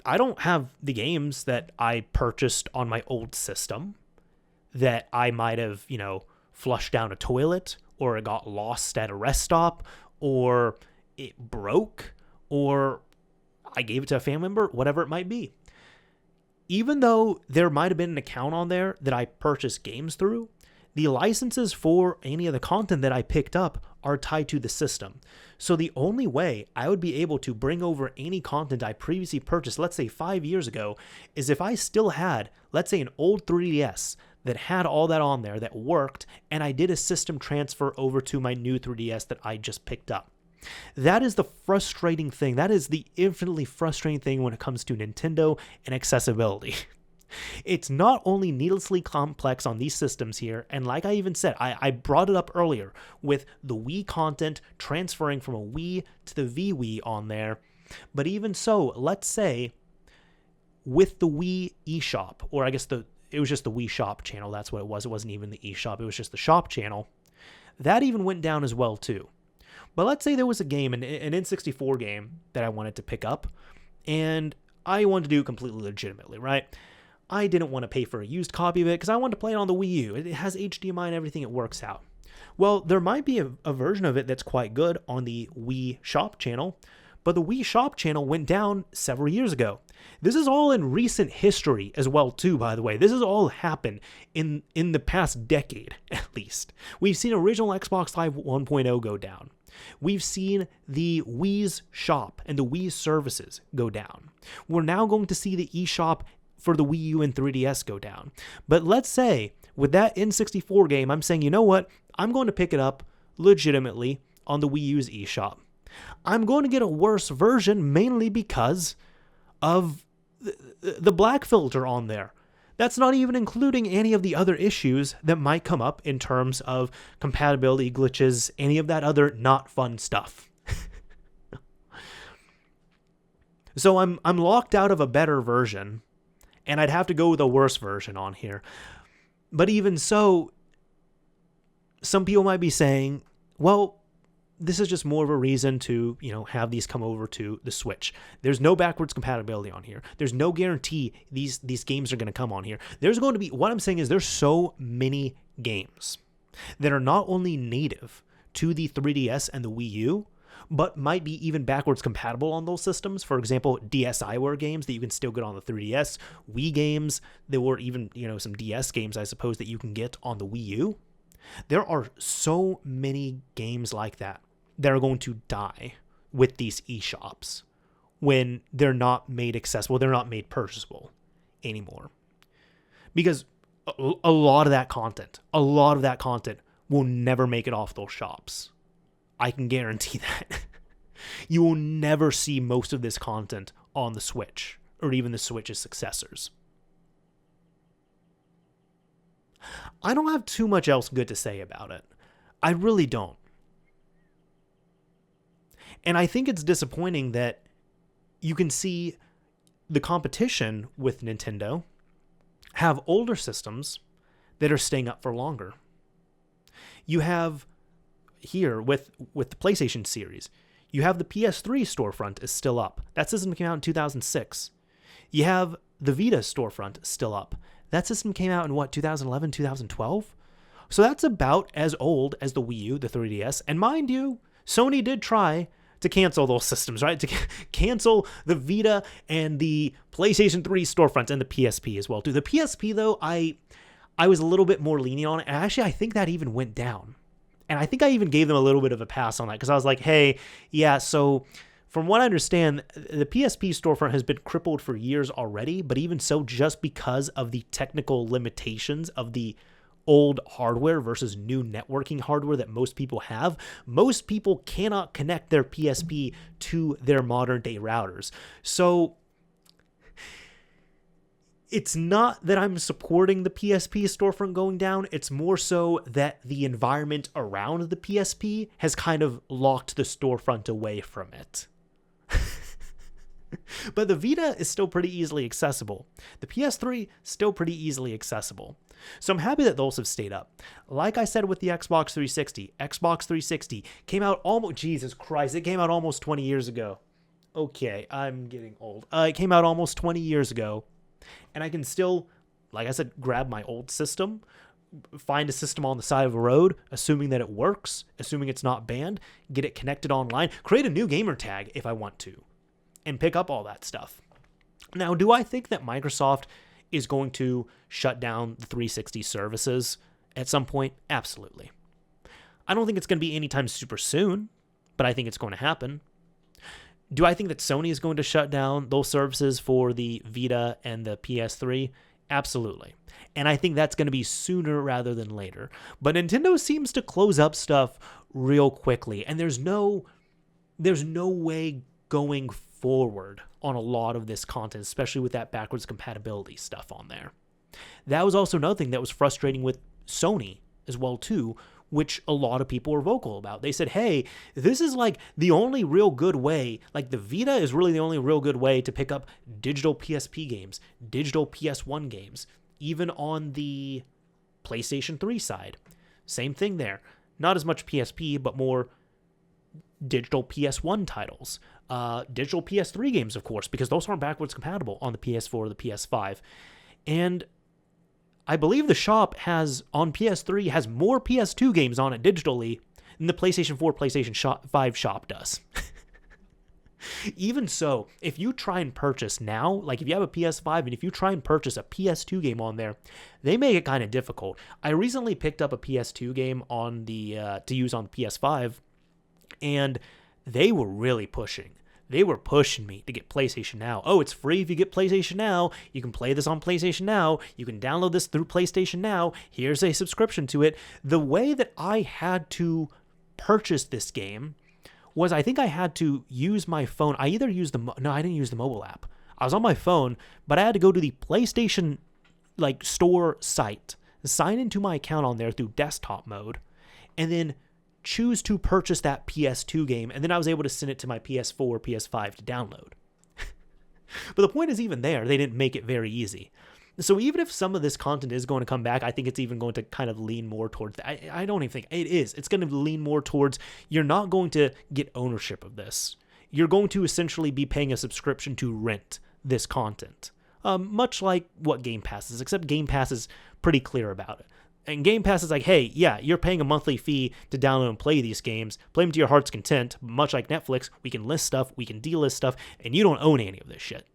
I don't have the games that I purchased on my old system that I might have, flushed down a toilet, or it got lost at a rest stop, or it broke, or I gave it to a family member, whatever it might be. Even though there might have been an account on there that I purchased games through, the licenses for any of the content that I picked up are tied to the system. So the only way I would be able to bring over any content I previously purchased, let's say 5 years ago, is if I still had, let's say, an old 3DS that had all that on there that worked, and I did a system transfer over to my new 3DS that I just picked up. That is the frustrating thing. That is the infinitely frustrating thing when it comes to Nintendo and accessibility. It's not only needlessly complex on these systems here, and like I even said, I brought it up earlier with the Wii content transferring from a Wii to the VWii on there, but even so, let's say with the Wii eShop, or I guess it was just the Wii Shop channel, that's what it was. It wasn't even the eShop, it was just the shop channel. That even went down as well too. But let's say there was a game, an N64 game that I wanted to pick up, and I wanted to do it completely legitimately, right? I didn't want to pay for a used copy of it because I wanted to play it on the Wii U. It has HDMI and everything, it works out. Well, there might be a version of it that's quite good on the Wii Shop channel, but the Wii Shop channel went down several years ago. This is all in recent history as well too, by the way. This has all happened in the past decade, at least. We've seen original Xbox Live 1.0 go down. We've seen the Wii's shop and the Wii services go down. We're now going to see the eShop for the Wii U and 3DS go down. But let's say with that N64 game, I'm saying, you know what? I'm going to pick it up legitimately on the Wii U's eShop. I'm going to get a worse version mainly because of the black filter on there. That's not even including any of the other issues that might come up in terms of compatibility glitches, any of that other not fun stuff. So I'm locked out of a better version, and I'd have to go with a worse version on here. But even so, some people might be saying, well, this is just more of a reason to, have these come over to the Switch. There's no backwards compatibility on here. There's no guarantee these games are going to come on here. There's going to be, what I'm saying is there's so many games that are not only native to the 3DS and the Wii U, but might be even backwards compatible on those systems. For example, DSiWare games that you can still get on the 3DS, Wii games, there were even, some DS games, I suppose, that you can get on the Wii U. There are so many games like that are going to die with these eShops when they're not made accessible, they're not made purchasable anymore. Because a lot of that content will never make it off those shops. I can guarantee that. You will never see most of this content on the Switch, or even the Switch's successors. I don't have too much else good to say about it. I really don't. And I think it's disappointing that you can see the competition with Nintendo have older systems that are staying up for longer. You have here with the PlayStation series, you have the PS3 storefront is still up. That system came out in 2006. You have the Vita storefront still up. That system came out in 2011, 2012? So that's about as old as the Wii U, the 3DS. And mind you, Sony did try to cancel those systems, right? To cancel the Vita and the PlayStation 3 storefront and the PSP as well, too. The PSP, though, I was a little bit more lenient on it. And actually, I think that even went down. And I think I even gave them a little bit of a pass on that because I was like, hey, yeah, so from what I understand, the PSP storefront has been crippled for years already, but even so, just because of the technical limitations of the old hardware versus new networking hardware that most people have, most people cannot connect their PSP to their modern day routers. So it's not that I'm supporting the PSP storefront going down. It's more so that the environment around the PSP has kind of locked the storefront away from it. But the Vita is still pretty easily accessible. The PS3 still pretty easily accessible. So I'm happy that those have stayed up. Like I said with the Xbox 360 came out Jesus Christ, it came out almost 20 years ago. Okay, I'm getting old. It came out almost 20 years ago. And I can still, like I said, grab my old system, find a system on the side of a road, assuming that it works, assuming it's not banned, get it connected online, create a new gamer tag if I want to, and pick up all that stuff. Now, do I think that Microsoft is going to shut down the 360 services at some point? Absolutely. I don't think it's going to be anytime super soon, but I think it's going to happen. Do I think that Sony is going to shut down those services for the Vita and the PS3? Absolutely. And I think that's going to be sooner rather than later. But Nintendo seems to close up stuff real quickly, and there's no way going forward on a lot of this content, especially with that backwards compatibility stuff on there. That was also another thing that was frustrating with Sony as well too, which a lot of people were vocal about. They said, hey, this is like the only real good way, like the Vita is really the only real good way to pick up digital PSP games, digital PS1 games, even on the PlayStation 3 side. Same thing there. Not as much PSP, but more digital PS1 titles. Digital PS3 games, of course, because those aren't backwards compatible on the PS4 or the PS5. And I believe the shop on PS3 has more PS2 games on it digitally than the PlayStation 4, PlayStation 5 shop does. Even so, if you try and purchase now, like if you have a PS5 and if you try and purchase a PS2 game on there, they make it kind of difficult. I recently picked up a PS2 game on to use on the PS5, and they were really pushing. They were pushing me to get PlayStation Now. Oh, it's free if you get PlayStation Now. You can play this on PlayStation Now. You can download this through PlayStation Now. Here's a subscription to it. The way that I had to purchase this game was I think I had to use my phone. I didn't use the mobile app. I was on my phone, but I had to go to the PlayStation store site, sign into my account on there through desktop mode, and then choose to purchase that PS2 game, and then I was able to send it to my PS4 or PS5 to download. But the point is, even there, they didn't make it very easy. So even if some of this content is going to come back, I think it's even going to kind of lean more towards that. I don't even think it is. It's going to lean more towards you're not going to get ownership of this. You're going to essentially be paying a subscription to rent this content. Much like what Game Pass is, except Game Pass is pretty clear about it. And Game Pass is like, hey, yeah, you're paying a monthly fee to download and play these games. Play them to your heart's content. Much like Netflix, we can list stuff, we can delist stuff, and you don't own any of this shit.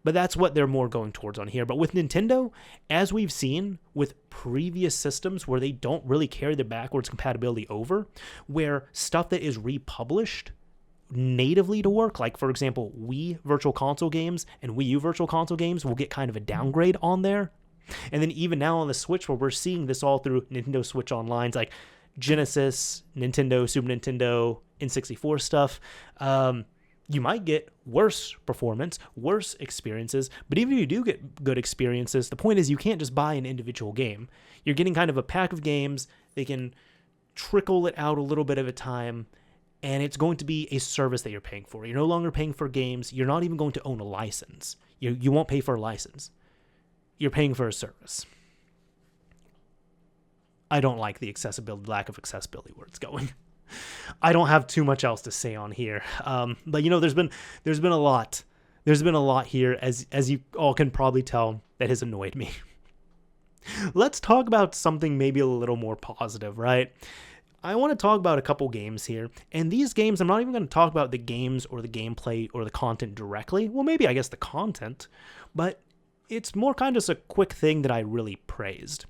But that's what they're more going towards on here. But with Nintendo, as we've seen with previous systems where they don't really carry the backwards compatibility over, where stuff that is republished natively to work, like for example, Wii Virtual Console games and Wii U Virtual Console games will get kind of a downgrade on there. And then even now on the Switch, where we're seeing this all through Nintendo Switch Online's like Genesis, Nintendo, Super Nintendo, N64 stuff, you might get worse performance, worse experiences. But even if you do get good experiences, the point is you can't just buy an individual game. You're getting kind of a pack of games. They can trickle it out a little bit at a time, and it's going to be a service that you're paying for. You're no longer paying for games. You're not even going to own a license. You won't pay for a license. You're paying for a service. I don't like the lack of accessibility where it's going. I don't have too much else to say on here. But there's been a lot. There's been a lot here, as you all can probably tell, that has annoyed me. Let's talk about something maybe a little more positive, right? I want to talk about a couple games here. And these games, I'm not even going to talk about the games or the gameplay or the content directly. Well, maybe I guess the content, but it's more kind of just a quick thing that I really praised.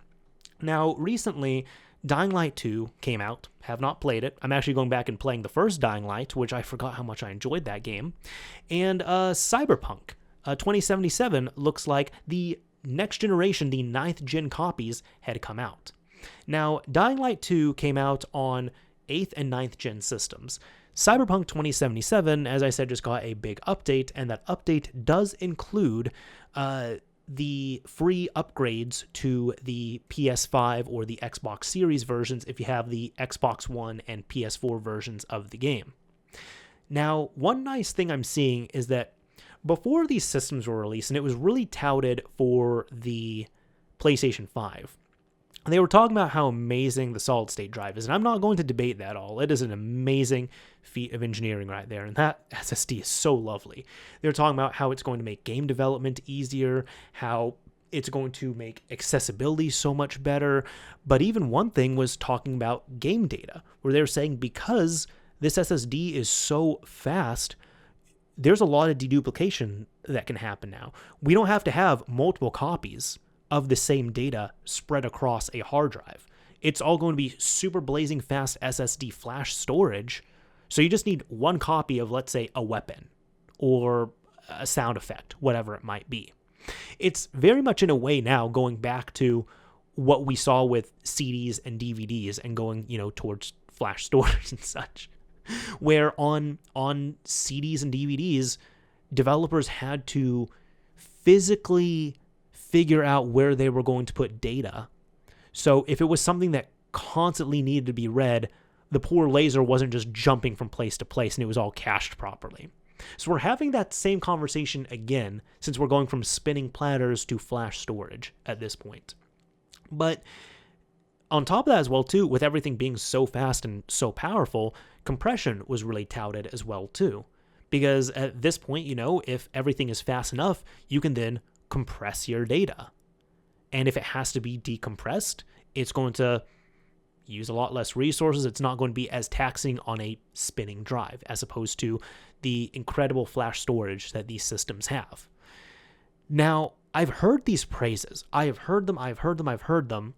Now, recently, Dying Light 2 came out. Have not played it. I'm actually going back and playing the first Dying Light, which I forgot how much I enjoyed that game. And Cyberpunk 2077 looks like the next generation, the 9th gen copies had come out. Now, Dying Light 2 came out on 8th and 9th gen systems. Cyberpunk 2077, as I said, just got a big update, and that update does include the free upgrades to the PS5 or the Xbox Series versions if you have the Xbox One and PS4 versions of the game. Now, one nice thing I'm seeing is that before these systems were released, and it was really touted for the PlayStation 5, they were talking about how amazing the solid-state drive is, and I'm not going to debate that at all. It is an amazing feat of engineering right there, and that SSD is so lovely. They're talking about how it's going to make game development easier, how it's going to make accessibility so much better, but even one thing was talking about game data, where they're saying because this SSD is so fast, there's a lot of deduplication that can happen now. We don't have to have multiple copies of the same data spread across a hard drive. It's all going to be super blazing fast SSD flash storage. So you just need one copy of, let's say, a weapon or a sound effect, whatever it might be. It's very much in a way now going back to what we saw with CDs and DVDs and going, towards flash storage and such, where on CDs and DVDs, developers had to physically figure out where they were going to put data. So if it was something that constantly needed to be read, the poor laser wasn't just jumping from place to place and it was all cached properly. So we're having that same conversation again, since we're going from spinning platters to flash storage at this point. But on top of that as well too, with everything being so fast and so powerful, compression was really touted as well too. Because at this point, if everything is fast enough, you can then compress your data. And if it has to be decompressed, it's going to use a lot less resources. It's not going to be as taxing on a spinning drive as opposed to the incredible flash storage that these systems have. Now, I've heard these praises. I have heard them.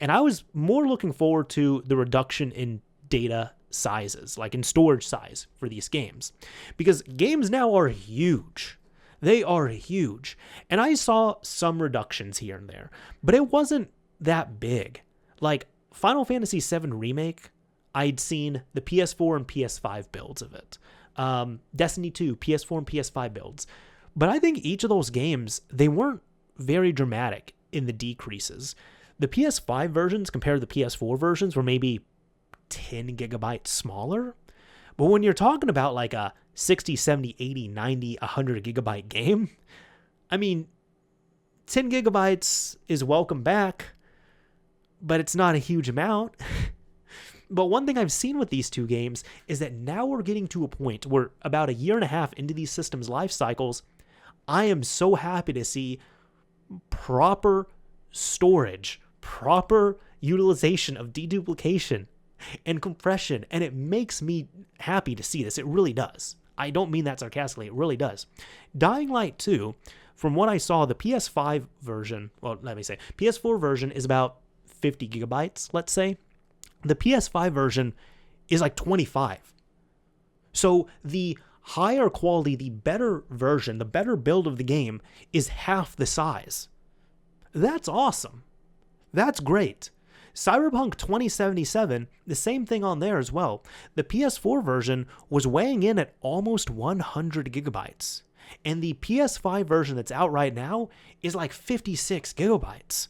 And I was more looking forward to the reduction in data sizes, like in storage size for these games. Because games now are huge. They are huge. And I saw some reductions here and there, but it wasn't that big. Like Final Fantasy VII Remake, I'd seen the PS4 and PS5 builds of it. Destiny 2, PS4 and PS5 builds. But I think each of those games, they weren't very dramatic in the decreases. The PS5 versions compared to the PS4 versions were maybe 10 gigabytes smaller. But when you're talking about like a 60, 70, 80, 90, 100 gigabyte game, I mean, 10 gigabytes is welcome back, but it's not a huge amount. But one thing I've seen with these two games is that now we're getting to a point where about a year and a half into these systems' life cycles, I am so happy to see proper storage, proper utilization of deduplication and compression, and it makes me happy to see this. It really does. I don't mean that sarcastically. It really does. Dying Light 2, from what I saw, the PS5 version, PS4 version is about 50 gigabytes, let's say. The PS5 version is like 25. So the higher quality, the better version, the better build of the game is half the size. That's awesome. That's great. Cyberpunk 2077, the same thing on there as well. The PS4 version was weighing in at almost 100 gigabytes. And the PS5 version that's out right now is like 56 gigabytes.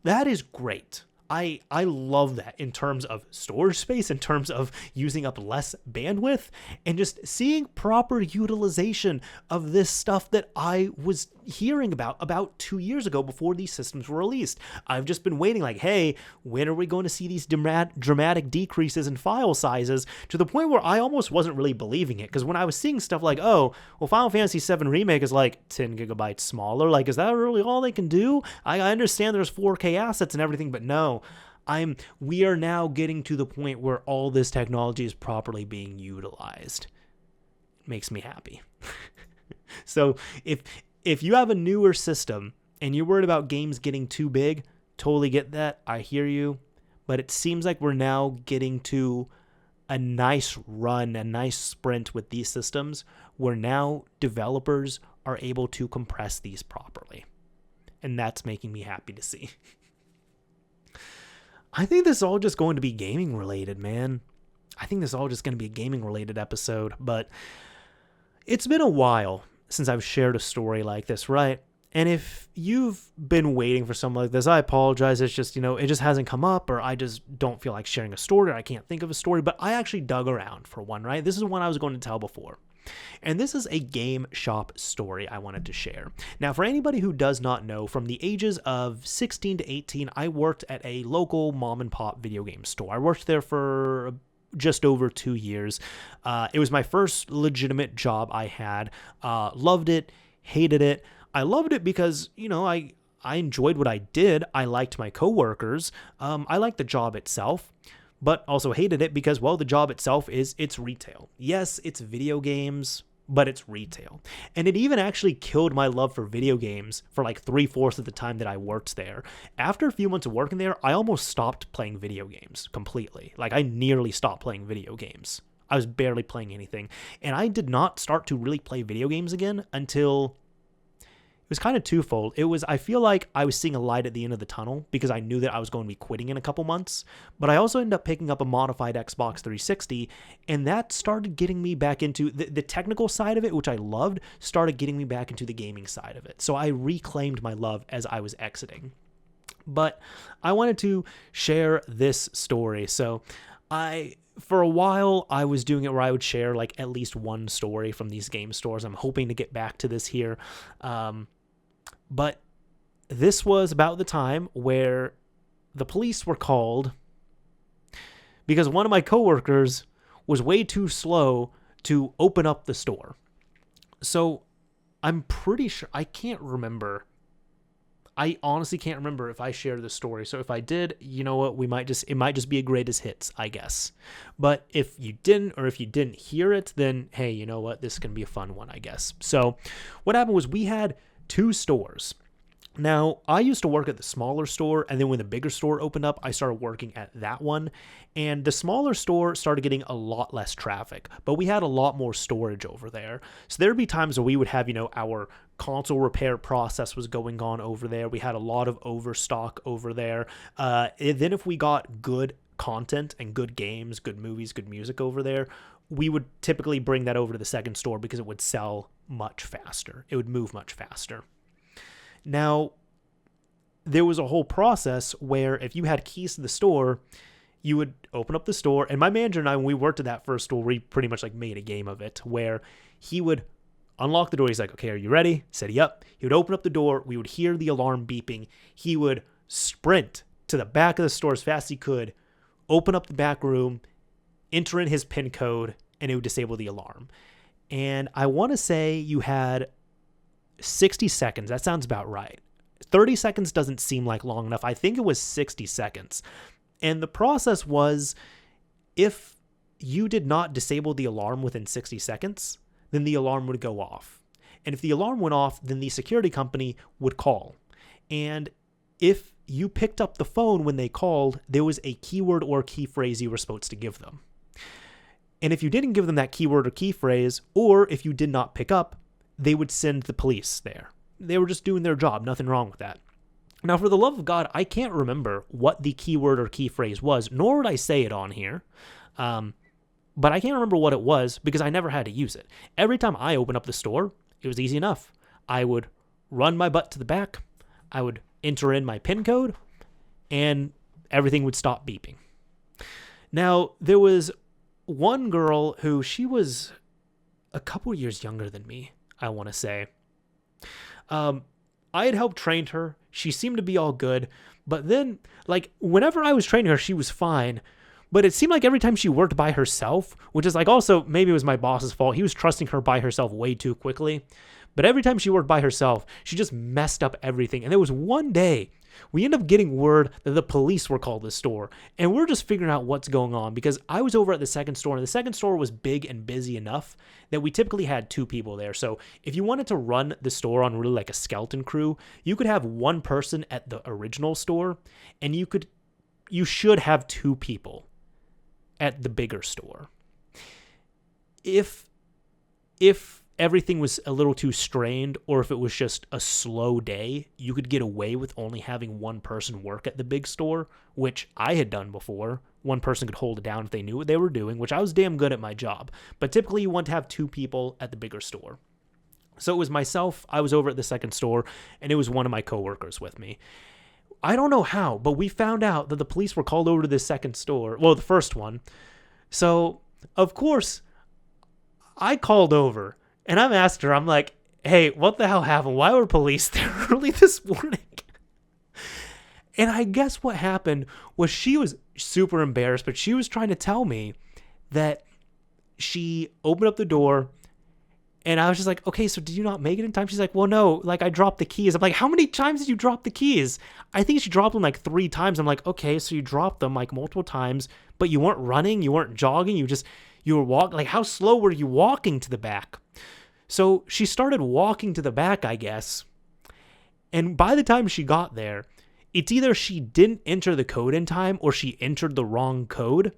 That is great. I love that in terms of storage space, in terms of using up less bandwidth, and just seeing proper utilization of this stuff that I was hearing about 2 years ago before these systems were released. I've just been waiting like, hey, when are we going to see these dramatic decreases in file sizes, to the point where I almost wasn't really believing it, because when I was seeing stuff like, oh, well, Final Fantasy VII Remake is like 10 gigabytes smaller, like, is that really all they can do? I understand there's 4K assets and everything, but no. We are now getting to the point where all this technology is properly being utilized. It makes me happy. So if you have a newer system and you're worried about games getting too big, totally get that. I hear you. But it seems like we're now getting to a nice run, a nice sprint with these systems where now developers are able to compress these properly. And that's making me happy to see. I think this is all just going to be gaming related, man. I think this is all just going to be a gaming related episode, but it's been a while since I've shared a story like this, right? And if you've been waiting for something like this, I apologize. It's just, it just hasn't come up, or I just don't feel like sharing a story, or I can't think of a story, but I actually dug around for one, right? This is one I was going to tell before. And this is a game shop story I wanted to share. Now, for anybody who does not know, from the ages of 16 to 18, I worked at a local mom and pop video game store. I worked there for just over 2 years. It was my first legitimate job I had. Loved it, hated it. I loved it because, I enjoyed what I did. I liked my coworkers. I liked the job itself. But also hated it because, well, the job itself it's retail. Yes, it's video games, but it's retail. And it even actually killed my love for video games for like 3/4 of the time that I worked there. After a few months of working there, I almost stopped playing video games completely. Like, I nearly stopped playing video games. I was barely playing anything. And I did not start to really play video games again until was kind of twofold. I feel like I was seeing a light at the end of the tunnel because I knew that I was going to be quitting in a couple months, but I also ended up picking up a modified Xbox 360, and that started getting me back into the technical side of it, which I loved, started getting me back into the gaming side of it. So I reclaimed my love as I was exiting. But I wanted to share this story. So for a while, I was doing it where I would share like at least one story from these game stores. I'm hoping to get back to this here. But this was about the time where the police were called because one of my coworkers was way too slow to open up the store. So I'm pretty sure, I can't remember. I honestly can't remember if I shared this story. So if I did, you know what, it might just be a greatest hits, I guess. But if you didn't, or if you didn't hear it, then hey, you know what, this can be a fun one, I guess. So what happened was we had 2 stores. Now, I used to work at the smaller store, and then when the bigger store opened up, I started working at that one, and the smaller store started getting a lot less traffic, but we had a lot more storage over there. So there'd be times where we would have, our console repair process was going on over there. We had a lot of overstock over there. Then if we got good content and good games, good movies, good music over there, we would typically bring that over to the second store because it would sell much faster. It would move much faster. Now, there was a whole process where if you had keys to the store, you would open up the store. And my manager and I, when we worked at that first store, we pretty much like made a game of it where he would unlock the door. He's like, okay, are you ready? Said, yep. He would open up the door. We would hear the alarm beeping. He would sprint to the back of the store as fast as he could, open up the back room, enter in his PIN code, and it would disable the alarm. And I want to say you had 60 seconds. That sounds about right. 30 seconds doesn't seem like long enough. I think it was 60 seconds. And the process was, if you did not disable the alarm within 60 seconds, then the alarm would go off. And if the alarm went off, then the security company would call. And if you picked up the phone when they called, there was a keyword or key phrase you were supposed to give them. And if you didn't give them that keyword or key phrase, or if you did not pick up, they would send the police there. They were just doing their job. Nothing wrong with that. Now, for the love of God, I can't remember what the keyword or key phrase was, nor would I say it on here. But I can't remember what it was because I never had to use it. Every time I opened up the store, it was easy enough. I would run my butt to the back. I would enter in my PIN code, and everything would stop beeping. Now, there was one girl who she was a couple years younger than me, I want to say. I had helped train her. She seemed to be all good. But then, like, whenever I was training her, she was fine. But it seemed like every time she worked by herself, which is like also, maybe it was my boss's fault. He was trusting her by herself way too quickly. But every time she worked by herself, she just messed up everything. And there was one day, we ended up getting word that the police were called to the store. And we're just figuring out what's going on because I was over at the second store, and the second store was big and busy enough that we typically had 2 people there. So if you wanted to run the store on really like a skeleton crew, you could have one person at the original store, and you should have 2 people at the bigger store. If everything was a little too strained, or if it was just a slow day, you could get away with only having one person work at the big store, which I had done before. One person could hold it down if they knew what they were doing, which I was damn good at my job. But typically you want to have 2 people at the bigger store. So it was myself, I was over at the second store, and it was one of my coworkers with me. I don't know how, but we found out that the police were called over to the second store. Well, the first one. So, of course, I called over. And I'm asked her, I'm like, hey, what the hell happened? Why were police there early this morning? And I guess what happened was she was super embarrassed, but she was trying to tell me that she opened up the door, and I was just like, okay, so did you not make it in time? She's like, well, no, like I dropped the keys. I'm like, how many times did you drop the keys? I think she dropped them like 3 times. I'm like, okay, so you dropped them like multiple times, but you weren't running, you weren't jogging, you were walking. Like, how slow were you walking to the back? So she started walking to the back, I guess. And by the time she got there, it's either she didn't enter the code in time or she entered the wrong code.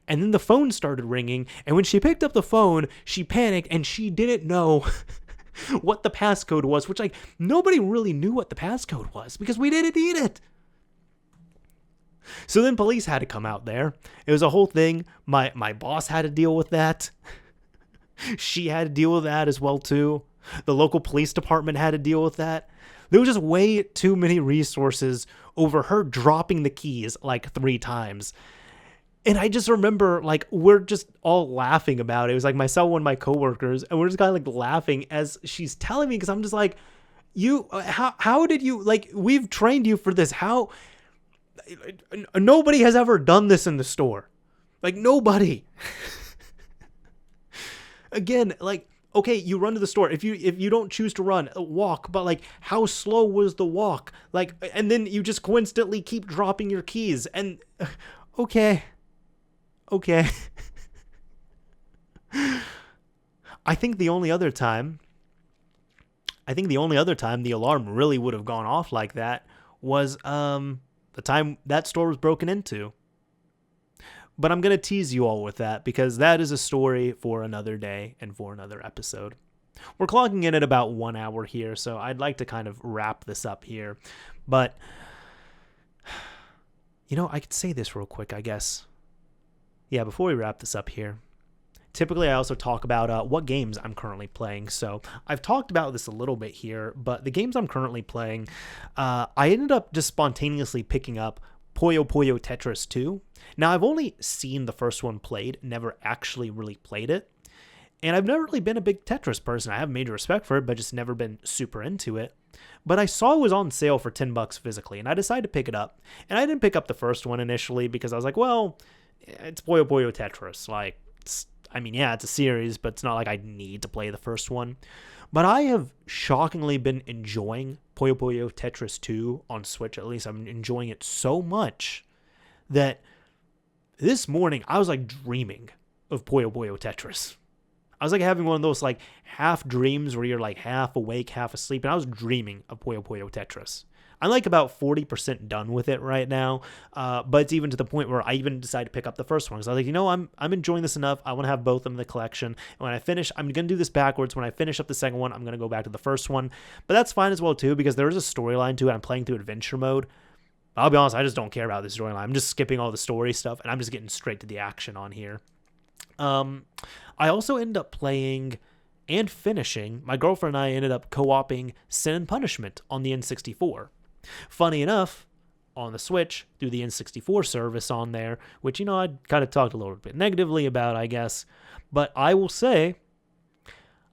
And then the phone started ringing. And when she picked up the phone, she panicked and she didn't know what the passcode was, which, like, nobody really knew what the passcode was because we didn't need it. So then police had to come out there. It was a whole thing. My boss had to deal with that. She had to deal with that as well, too. The local police department had to deal with that. There was just way too many resources over her dropping the keys like 3 times. And I just remember, like, we're just all laughing about it. It was like myself and one of my coworkers, and we're just kind of like laughing as she's telling me, because I'm just like, how did you, like, we've trained you for this. How, nobody has ever done this in the store. Like, nobody. Again, like, okay, you run to the store. If you don't choose to run, walk. But, like, how slow was the walk? Like, and then you just coincidentally keep dropping your keys. And okay. I think the only other time the alarm really would have gone off like that was the time that store was broken into. But I'm going to tease you all with that because that is a story for another day and for another episode. We're clocking in at about 1 hour here, so I'd like to kind of wrap this up here. But, I could say this real quick, I guess. Yeah, before we wrap this up here. Typically, I also talk about what games I'm currently playing. So I've talked about this a little bit here, but the games I'm currently playing, I ended up just spontaneously picking up Puyo Puyo Tetris 2. Now, I've only seen the first one played, never actually really played it. And I've never really been a big Tetris person. I have major respect for it, but just never been super into it. But I saw it was on sale for $10 physically, and I decided to pick it up. And I didn't pick up the first one initially because I was like, well, it's Puyo Puyo Tetris. Like, it's a series, but it's not like I need to play the first one. But I have shockingly been enjoying Puyo Puyo Tetris 2 on Switch. At least I'm enjoying it so much that this morning I was like dreaming of Puyo Puyo Tetris. I was like having one of those like half dreams where you're like half awake, half asleep, and I was dreaming of Puyo Puyo Tetris. I'm like about 40% done with it right now, but it's even to the point where I even decided to pick up the first one because I was like, I'm enjoying this enough. I want to have both of them in the collection. And when I finish, I'm going to do this backwards. When I finish up the second one, I'm going to go back to the first one. But that's fine as well, too, because there is a storyline to it. I'm playing through adventure mode. I'll be honest, I just don't care about this storyline. I'm just skipping all the story stuff, and I'm just getting straight to the action on here. I also ended up playing and finishing. My girlfriend and I ended up co-oping Sin and Punishment on the N64. Funny enough, on the Switch, through the N64 service on there, which, I kind of talked a little bit negatively about, I guess. But I will say,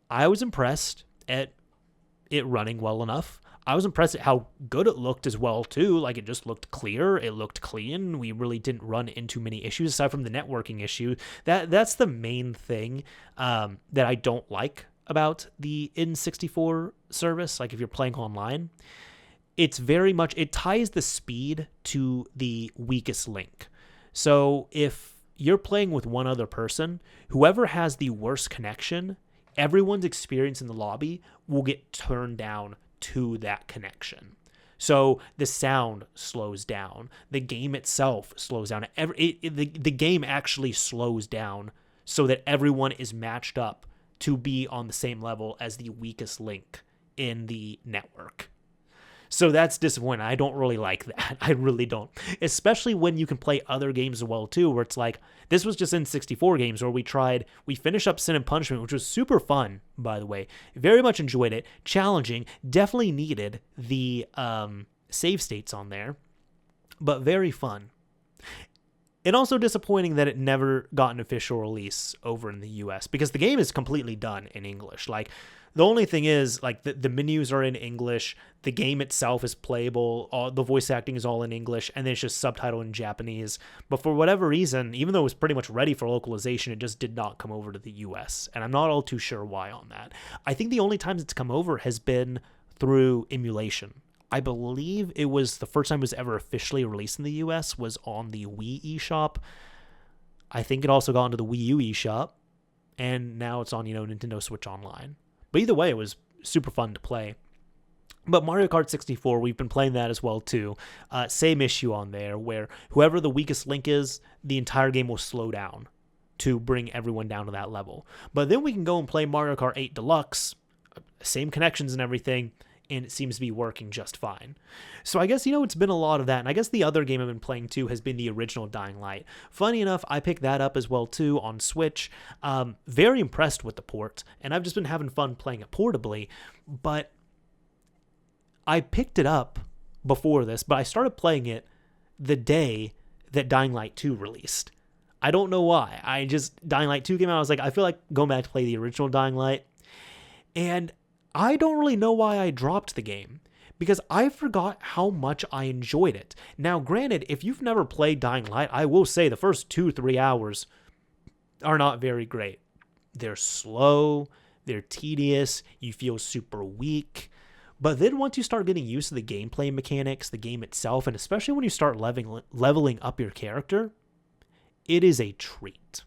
I was impressed at it running well enough. I was impressed at how good it looked as well, too. Like, it just looked clear. It looked clean. We really didn't run into many issues, aside from the networking issue. That's the main thing that I don't like about the N64 service. Like, if you're playing online, it's very much, it ties the speed to the weakest link. So if you're playing with one other person, whoever has the worst connection, everyone's experience in the lobby will get turned down to that connection. So the sound slows down. The game itself slows down. The game actually slows down so that everyone is matched up to be on the same level as the weakest link in the network. So that's disappointing. I don't really like that. I really don't. Especially when you can play other games as well, too, where it's like, this was just in 64 games where we finished up Sin and Punishment, which was super fun, by the way. Very much enjoyed it. Challenging. Definitely needed the save states on there, but very fun. And also disappointing that it never got an official release over in the US because the game is completely done in English. Like, the only thing is, like, the menus are in English, the game itself is playable, the voice acting is all in English, and then it's just subtitled in Japanese. But for whatever reason, even though it was pretty much ready for localization, it just did not come over to the US. And I'm not all too sure why on that. I think the only times it's come over has been through emulation. I believe it was the first time it was ever officially released in the US was on the Wii eShop. I think it also got into the Wii U eShop, and now it's on, Nintendo Switch Online. But either way, it was super fun to play. But Mario Kart 64, we've been playing that as well, too. Same issue on there, where whoever the weakest link is, the entire game will slow down to bring everyone down to that level. But then we can go and play Mario Kart 8 Deluxe, same connections and everything, and it seems to be working just fine. So I guess, it's been a lot of that. And I guess the other game I've been playing too has been the original Dying Light. Funny enough, I picked that up as well too on Switch. Very impressed with the port, and I've just been having fun playing it portably. But I picked it up before this, but I started playing it the day that Dying Light 2 released. I don't know why. Dying Light 2 came out, I was like, I feel like going back to play the original Dying Light. And I don't really know why I dropped the game, because I forgot how much I enjoyed it. Now, granted, if you've never played Dying Light, I will say the first 2-3 hours are not very great. They're slow, they're tedious, you feel super weak. But then once you start getting used to the gameplay mechanics, the game itself, and especially when you start leveling up your character, it is a treat.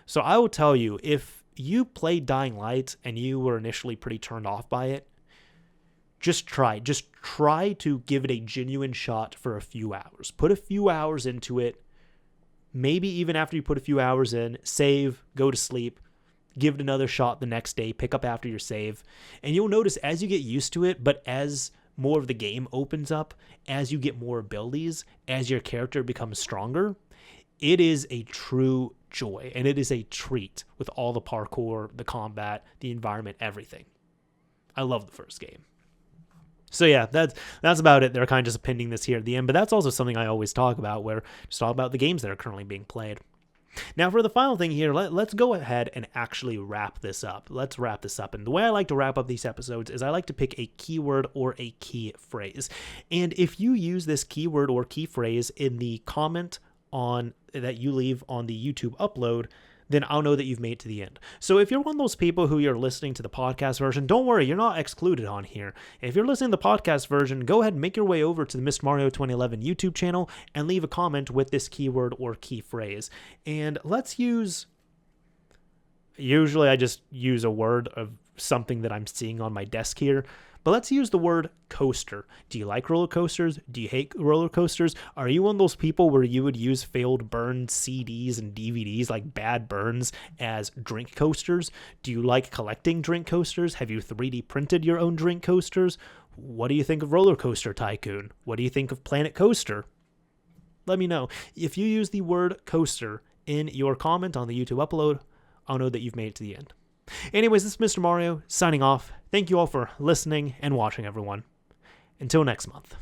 So I will tell you, if you played Dying Light and you were initially pretty turned off by it, just try to give it a genuine shot for a few hours. Put a few hours into it. Maybe even after you put a few hours in, save, go to sleep, give it another shot the next day, pick up after your save. And you'll notice as you get used to it, but as more of the game opens up, as you get more abilities, as your character becomes stronger, it is a true joy, and it is a treat with all the parkour, the combat, the environment, everything. I love the first game. So yeah, that's about it. They're kind of just appending this here at the end, but that's also something I always talk about, where just talk about the games that are currently being played. Now, for the final thing here, let's go ahead and actually wrap this up. Let's wrap this up. And the way I like to wrap up these episodes is I like to pick a keyword or a key phrase. And if you use this keyword or key phrase in the comment that you leave on the YouTube upload, then I'll know that you've made it to the end. So if you're one of those people who you're listening to the podcast version, don't worry, you're not excluded on here. If you're listening to the podcast version, go ahead and make your way over to the Mr. Mario 2011 YouTube channel and leave a comment with this keyword or key phrase. And usually I just use a word of something that I'm seeing on my desk here. But let's use the word coaster. Do you like roller coasters? Do you hate roller coasters? Are you one of those people where you would use failed burned CDs and DVDs, like bad burns, as drink coasters? Do you like collecting drink coasters? Have you 3D printed your own drink coasters? What do you think of Roller Coaster Tycoon? What do you think of Planet Coaster? Let me know. If you use the word coaster in your comment on the YouTube upload, I'll know that you've made it to the end. Anyways, this is Mr. Mario signing off. Thank you all for listening and watching, everyone. Until next month.